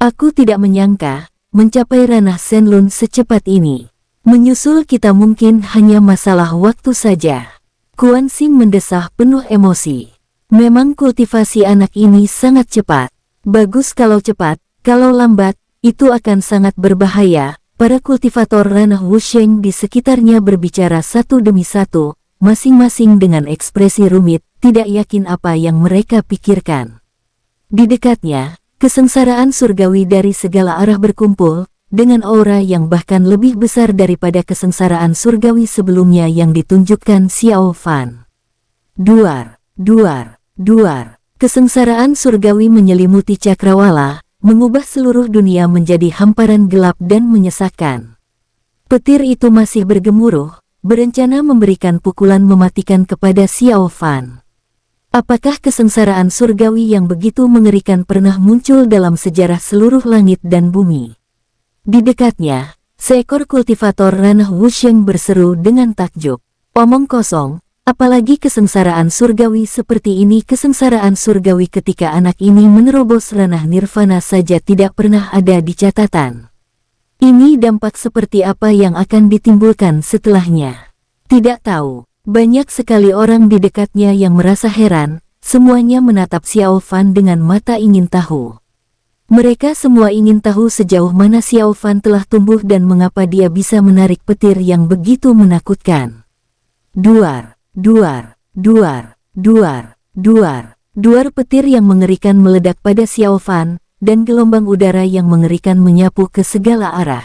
Aku tidak menyangka, mencapai ranah Shenlun secepat ini. Menyusul kita mungkin hanya masalah waktu saja. Quan Xing mendesah penuh emosi. Memang kultivasi anak ini sangat cepat. Bagus kalau cepat, kalau lambat, itu akan sangat berbahaya. Para kultivator ranah Wusheng di sekitarnya berbicara satu demi satu, masing-masing dengan ekspresi rumit, tidak yakin apa yang mereka pikirkan. Di dekatnya, kesengsaraan surgawi dari segala arah berkumpul, dengan aura yang bahkan lebih besar daripada kesengsaraan surgawi sebelumnya yang ditunjukkan Xiao Fan. Duar, duar, duar. Kesengsaraan surgawi menyelimuti cakrawala, mengubah seluruh dunia menjadi hamparan gelap dan menyesakkan. Petir itu masih bergemuruh, berencana memberikan pukulan mematikan kepada Xiao Fan. Apakah kesengsaraan surgawi yang begitu mengerikan pernah muncul dalam sejarah seluruh langit dan bumi? Di dekatnya, seekor kultivator ranah Wusheng berseru dengan takjub. Omong kosong, Apalagi kesengsaraan surgawi seperti ini, kesengsaraan surgawi ketika anak ini menerobos ranah nirvana saja tidak pernah ada di catatan. Ini dampak seperti apa yang akan ditimbulkan setelahnya? Tidak tahu. Banyak sekali orang di dekatnya yang merasa heran, semuanya menatap Xiao Fan dengan mata ingin tahu. Mereka semua ingin tahu sejauh mana Xiao Fan telah tumbuh dan mengapa dia bisa menarik petir yang begitu menakutkan. Duar, duar, duar, duar, duar. Duar petir yang mengerikan meledak pada Xiao Fan, dan gelombang udara yang mengerikan menyapu ke segala arah.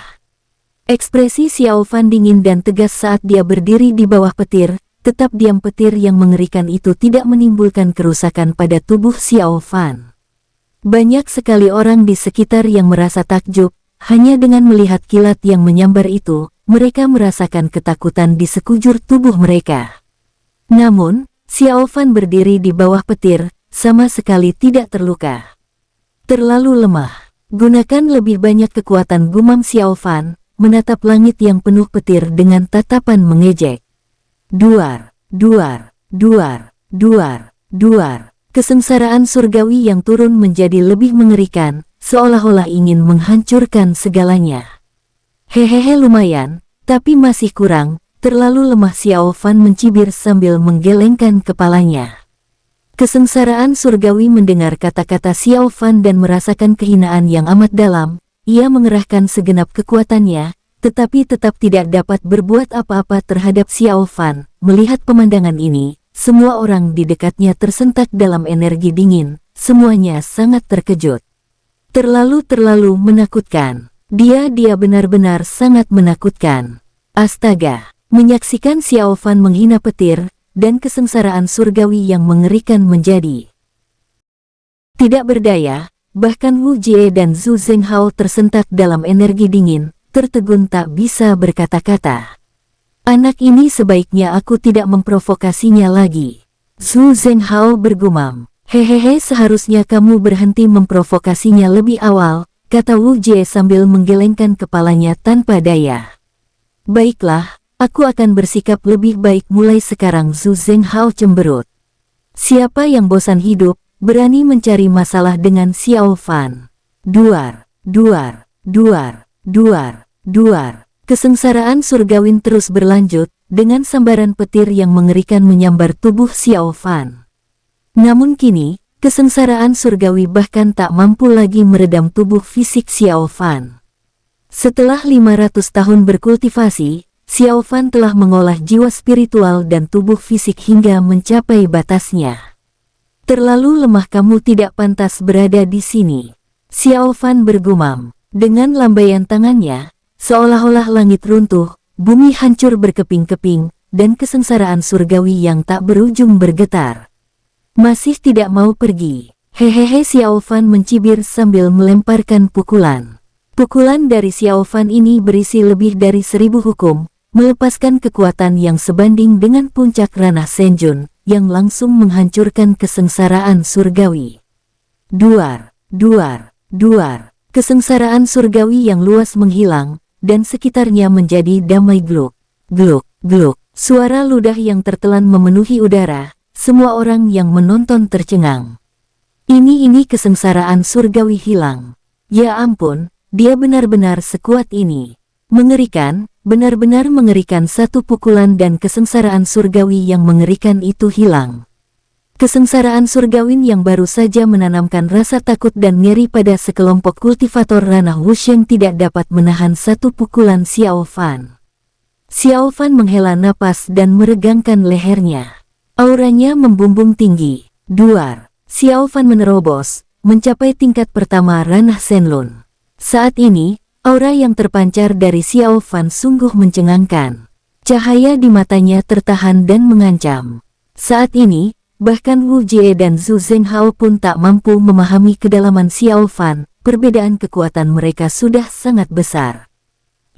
Ekspresi Xiao Fan dingin dan tegas saat dia berdiri di bawah petir, tetap diam. Petir yang mengerikan itu tidak menimbulkan kerusakan pada tubuh Xiao Fan. Banyak sekali orang di sekitar yang merasa takjub, hanya dengan melihat kilat yang menyambar itu, mereka merasakan ketakutan di sekujur tubuh mereka. Namun, Xiao Fan berdiri di bawah petir, sama sekali tidak terluka. Terlalu lemah. Gunakan lebih banyak kekuatan, gumam Xiao Fan, menatap langit yang penuh petir dengan tatapan mengejek. Duar, duar, duar, duar, duar. Kesengsaraan surgawi yang turun menjadi lebih mengerikan, seolah-olah ingin menghancurkan segalanya. Hehehe, lumayan, tapi masih kurang, terlalu lemah. Xiao Fan mencibir sambil menggelengkan kepalanya. Kesengsaraan surgawi mendengar kata-kata Xiao Fan dan merasakan kehinaan yang amat dalam. Ia mengerahkan segenap kekuatannya, tetapi tetap tidak dapat berbuat apa-apa terhadap Xiao Fan. Melihat pemandangan ini, semua orang di dekatnya tersentak dalam energi dingin, semuanya sangat terkejut. Terlalu menakutkan. Dia benar-benar sangat menakutkan. Astaga, menyaksikan Xiao Fan menghina petir, dan kesengsaraan surgawi yang mengerikan menjadi tidak berdaya, bahkan Wu Jie dan Zhu Zhenghao tersentak dalam energi dingin, tertegun tak bisa berkata-kata. Anak ini sebaiknya aku tidak memprovokasinya lagi. Zhu Zhenghao bergumam. Hehehe, seharusnya kamu berhenti memprovokasinya lebih awal, kata Wu Jie sambil menggelengkan kepalanya tanpa daya. Baiklah, aku akan bersikap lebih baik mulai sekarang. Zhu Zhenghao cemberut. Siapa yang bosan hidup, berani mencari masalah dengan Xiao Fan. Duar, duar, duar, duar, duar. Kesengsaraan surgawin terus berlanjut, dengan sambaran petir yang mengerikan menyambar tubuh Xiao Fan. Namun kini, kesengsaraan surgawi bahkan tak mampu lagi meredam tubuh fisik Xiao Fan. Setelah 500 tahun berkultivasi, Xiao Fan telah mengolah jiwa spiritual dan tubuh fisik hingga mencapai batasnya. Terlalu lemah, kamu tidak pantas berada di sini. Xiao Fan bergumam. Dengan lambaian tangannya, seolah-olah langit runtuh, bumi hancur berkeping-keping, dan kesengsaraan surgawi yang tak berujung bergetar. Masih tidak mau pergi. Hehehe, Xiao Fan mencibir sambil melemparkan pukulan. Pukulan dari Xiao Fan ini berisi lebih dari 1000 hukum, melepaskan kekuatan yang sebanding dengan puncak ranah Senjun, yang langsung menghancurkan kesengsaraan surgawi. Duar, duar, duar. Kesengsaraan surgawi yang luas menghilang, dan sekitarnya menjadi damai. Gluk, gluk, gluk. Suara ludah yang tertelan memenuhi udara, semua orang yang menonton tercengang. Ini kesengsaraan surgawi hilang. Ya ampun, dia benar-benar sekuat ini. Mengerikan, benar-benar mengerikan. Satu pukulan dan kesengsaraan surgawi yang mengerikan itu hilang. Kesengsaraan surgawin yang baru saja menanamkan rasa takut dan ngeri pada sekelompok kultivator ranah Wusheng tidak dapat menahan satu pukulan Xiao Fan. Xiao Fan menghela napas dan meregangkan lehernya. Auranya membumbung tinggi. Duar. Xiao Fan menerobos, mencapai tingkat pertama ranah Shenlun. Saat ini, aura yang terpancar dari Xiao Fan sungguh mencengangkan. Cahaya di matanya tertahan dan mengancam. Saat ini, bahkan Wu Jie dan Zhu Zhenghao pun tak mampu memahami kedalaman Xiao Fan, perbedaan kekuatan mereka sudah sangat besar.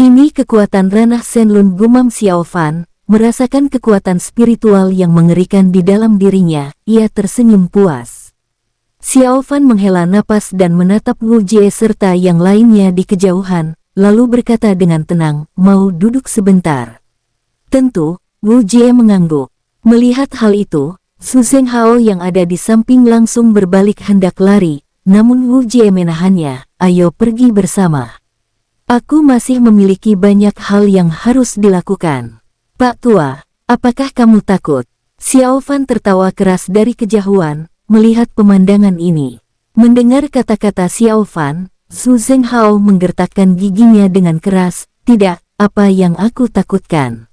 Ini kekuatan ranah Shenlun, gumam Xiao Fan, merasakan kekuatan spiritual yang mengerikan di dalam dirinya. Ia tersenyum puas. Xiao Fan menghela napas dan menatap Wu Jie serta yang lainnya di kejauhan, lalu berkata dengan tenang, mau duduk sebentar? Tentu, Wu Jie mengangguk. Melihat hal itu, Su Zhenghao yang ada di samping langsung berbalik hendak lari, namun Wu Jie menahannya. Ayo pergi bersama. Aku masih memiliki banyak hal yang harus dilakukan. Pak Tua, apakah kamu takut? Xiao Fan tertawa keras dari kejauhan, melihat pemandangan ini. Mendengar kata-kata Xiao Fan, Su Zhenghao menggertakkan giginya dengan keras. Tidak, apa yang aku takutkan.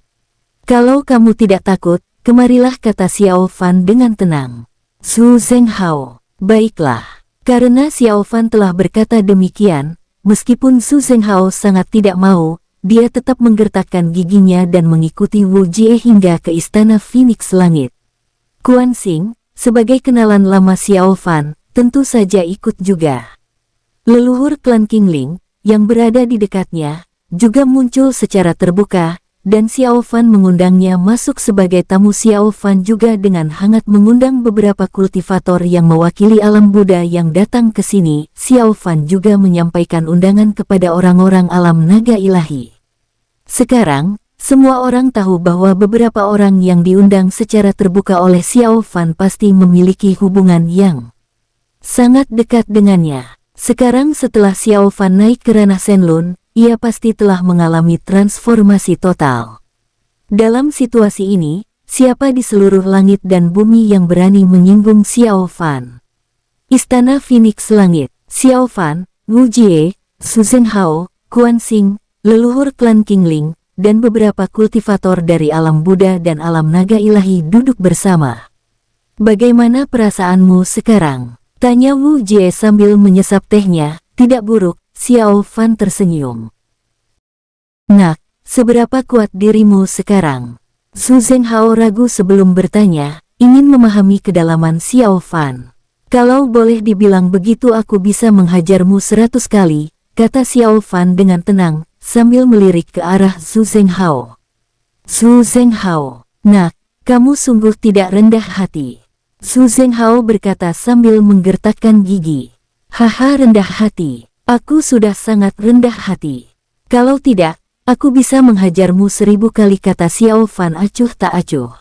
Kalau kamu tidak takut, kemarilah, kata Xiao Fan dengan tenang. Su Zhenghao, baiklah. Karena Xiao Fan telah berkata demikian, meskipun Su Zhenghao sangat tidak mau, dia tetap menggertakkan giginya dan mengikuti Wu Jie hingga ke istana Phoenix Langit. Quan Xing, sebagai kenalan lama Xiao Fan, tentu saja ikut juga. Leluhur klan Qingling, yang berada di dekatnya, juga muncul secara terbuka, dan Xiao Fan mengundangnya masuk sebagai tamu. Xiao Fan juga dengan hangat mengundang beberapa kultivator yang mewakili alam Buddha yang datang ke sini. Xiao Fan juga menyampaikan undangan kepada orang-orang alam naga ilahi. Sekarang, semua orang tahu bahwa beberapa orang yang diundang secara terbuka oleh Xiao Fan pasti memiliki hubungan yang sangat dekat dengannya. Sekarang setelah Xiao Fan naik ke ranah Shenlun, ia pasti telah mengalami transformasi total. Dalam situasi ini, siapa di seluruh langit dan bumi yang berani menyinggung Xiao Fan? Istana Phoenix Langit, Xiao Fan, Wu Jie, Su Zhenghao, Quan Xing, leluhur klan Qingling, dan beberapa kultivator dari alam Buddha dan alam naga ilahi duduk bersama. Bagaimana perasaanmu sekarang? Tanya Wu Jie sambil menyesap tehnya. Tidak buruk. Xiao Fan tersenyum. Nak, seberapa kuat dirimu sekarang? Su Zhenghao ragu sebelum bertanya, ingin memahami kedalaman Xiao Fan. Kalau boleh dibilang begitu, aku bisa menghajarmu 100 kali, kata Xiao Fan dengan tenang, sambil melirik ke arah Su Zhenghao. Su Zhenghao, nak, kamu sungguh tidak rendah hati. Su Zhenghao berkata sambil menggertakkan gigi. Haha, rendah hati. Aku sudah sangat rendah hati. Kalau tidak, aku bisa menghajarmu 1000 kali, kata Xiao Fan acuh tak acuh.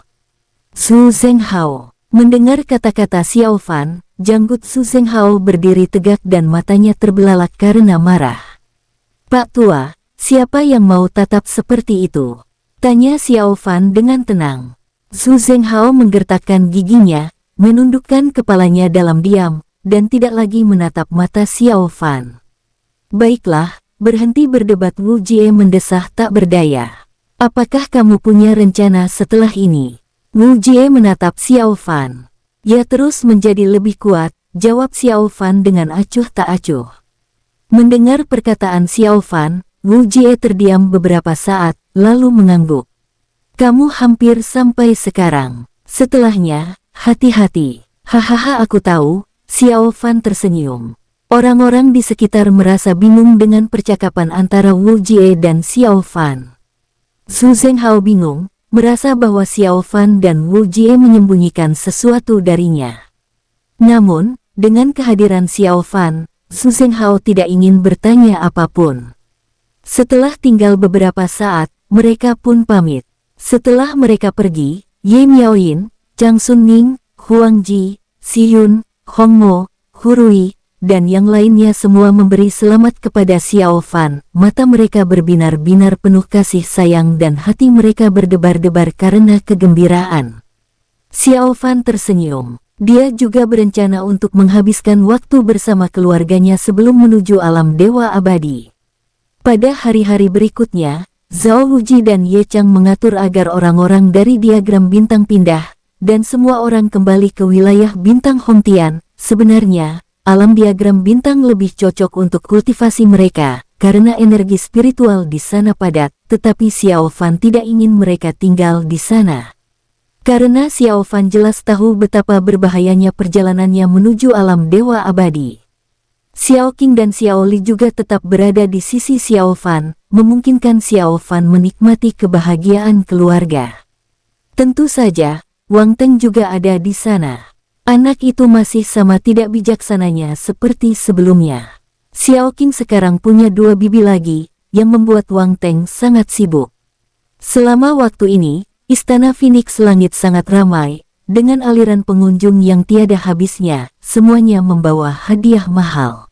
Su Zhenghao. Mendengar kata-kata Xiao Fan, janggut Su Zhenghao berdiri tegak dan matanya terbelalak karena marah. Pak Tua, siapa yang mau tatap seperti itu? Tanya Xiao Fan dengan tenang. Su Zhenghao menggertakkan giginya, menundukkan kepalanya dalam diam, dan tidak lagi menatap mata Xiao Fan. Baiklah, berhenti berdebat, Wu Jie mendesah tak berdaya. Apakah kamu punya rencana setelah ini? Wu Jie menatap Xiao Fan. Ya, terus menjadi lebih kuat, jawab Xiao Fan dengan acuh tak acuh. Mendengar perkataan Xiao Fan, Wu Jie terdiam beberapa saat, lalu mengangguk. Kamu hampir sampai sekarang. Setelahnya, hati-hati. Hahaha, aku tahu. Xiao Fan tersenyum. Orang-orang di sekitar merasa bingung dengan percakapan antara Wu Jie dan Xiao Fan. Su Zhenghao bingung, merasa bahwa Xiao Fan dan Wu Jie menyembunyikan sesuatu darinya. Namun, dengan kehadiran Xiao Fan, Su Zhenghao tidak ingin bertanya apapun. Setelah tinggal beberapa saat, mereka pun pamit. Setelah mereka pergi, Ye Miaoyin, Chang Sunning, Huang Ji, Si Yun, Hong Mo, Hurui, dan yang lainnya semua memberi selamat kepada Xiao Fan. Mata mereka berbinar-binar penuh kasih sayang dan hati mereka berdebar-debar karena kegembiraan. Xiao Fan tersenyum. Dia juga berencana untuk menghabiskan waktu bersama keluarganya sebelum menuju alam dewa abadi. Pada hari-hari berikutnya, Zhao Wuji dan Ye Chang mengatur agar orang-orang dari diagram bintang pindah, dan semua orang kembali ke wilayah bintang Hongtian. Sebenarnya, alam diagram bintang lebih cocok untuk kultivasi mereka, karena energi spiritual di sana padat, tetapi Xiao Fan tidak ingin mereka tinggal di sana. Karena Xiao Fan jelas tahu betapa berbahayanya perjalanannya menuju alam dewa abadi. Xiao Qing dan Xiao Li juga tetap berada di sisi Xiao Fan, memungkinkan Xiao Fan menikmati kebahagiaan keluarga. Tentu saja, Wang Teng juga ada di sana. Anak itu masih sama tidak bijaksananya seperti sebelumnya. Xiao Qing sekarang punya 2 bibi lagi, yang membuat Wang Teng sangat sibuk. Selama waktu ini, Istana Phoenix Langit sangat ramai, dengan aliran pengunjung yang tiada habisnya, semuanya membawa hadiah mahal.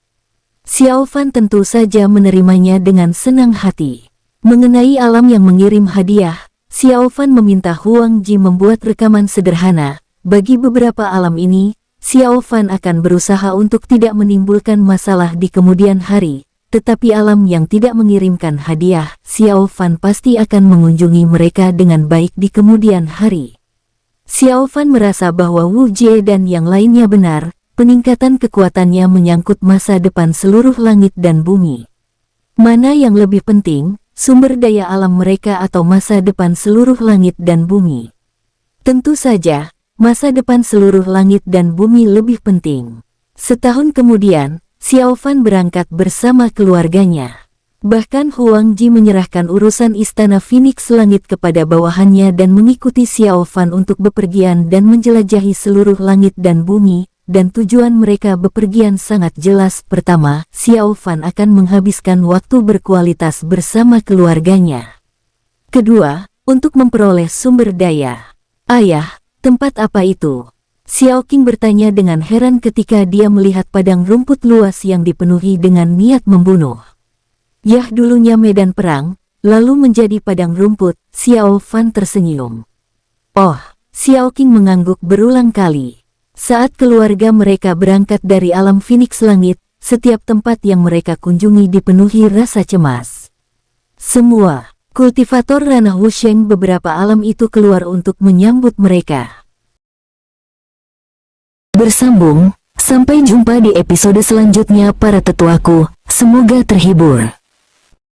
Xiao Fan tentu saja menerimanya dengan senang hati. Mengenai alam yang mengirim hadiah, Xiao Fan meminta Huang Ji membuat rekaman sederhana. Bagi beberapa alam ini, Xiao Fan akan berusaha untuk tidak menimbulkan masalah di kemudian hari. Tetapi alam yang tidak mengirimkan hadiah, Xiao Fan pasti akan mengunjungi mereka dengan baik di kemudian hari. Xiao Fan merasa bahwa Wu Jie dan yang lainnya benar, peningkatan kekuatannya menyangkut masa depan seluruh langit dan bumi. Mana yang lebih penting, sumber daya alam mereka atau masa depan seluruh langit dan bumi? Tentu saja, masa depan seluruh langit dan bumi lebih penting. Setahun kemudian, Xiao Fan berangkat bersama keluarganya. Bahkan Huang Ji menyerahkan urusan istana Phoenix Langit kepada bawahannya dan mengikuti Xiao Fan untuk bepergian dan menjelajahi seluruh langit dan bumi, dan tujuan mereka bepergian sangat jelas. Pertama, Xiao Fan akan menghabiskan waktu berkualitas bersama keluarganya. Kedua, untuk memperoleh sumber daya. Ayah, tempat apa itu? Xiao Qing bertanya dengan heran ketika dia melihat padang rumput luas yang dipenuhi dengan niat membunuh. Yah, dulunya medan perang, lalu menjadi padang rumput. Xiao Fan tersenyum. Oh, Xiao Qing mengangguk berulang kali. Saat keluarga mereka berangkat dari alam Phoenix Langit, setiap tempat yang mereka kunjungi dipenuhi rasa cemas. Semua kultivator ranah Wusheng beberapa alam itu keluar untuk menyambut mereka. Bersambung, sampai jumpa di episode selanjutnya para tetuaku, semoga terhibur.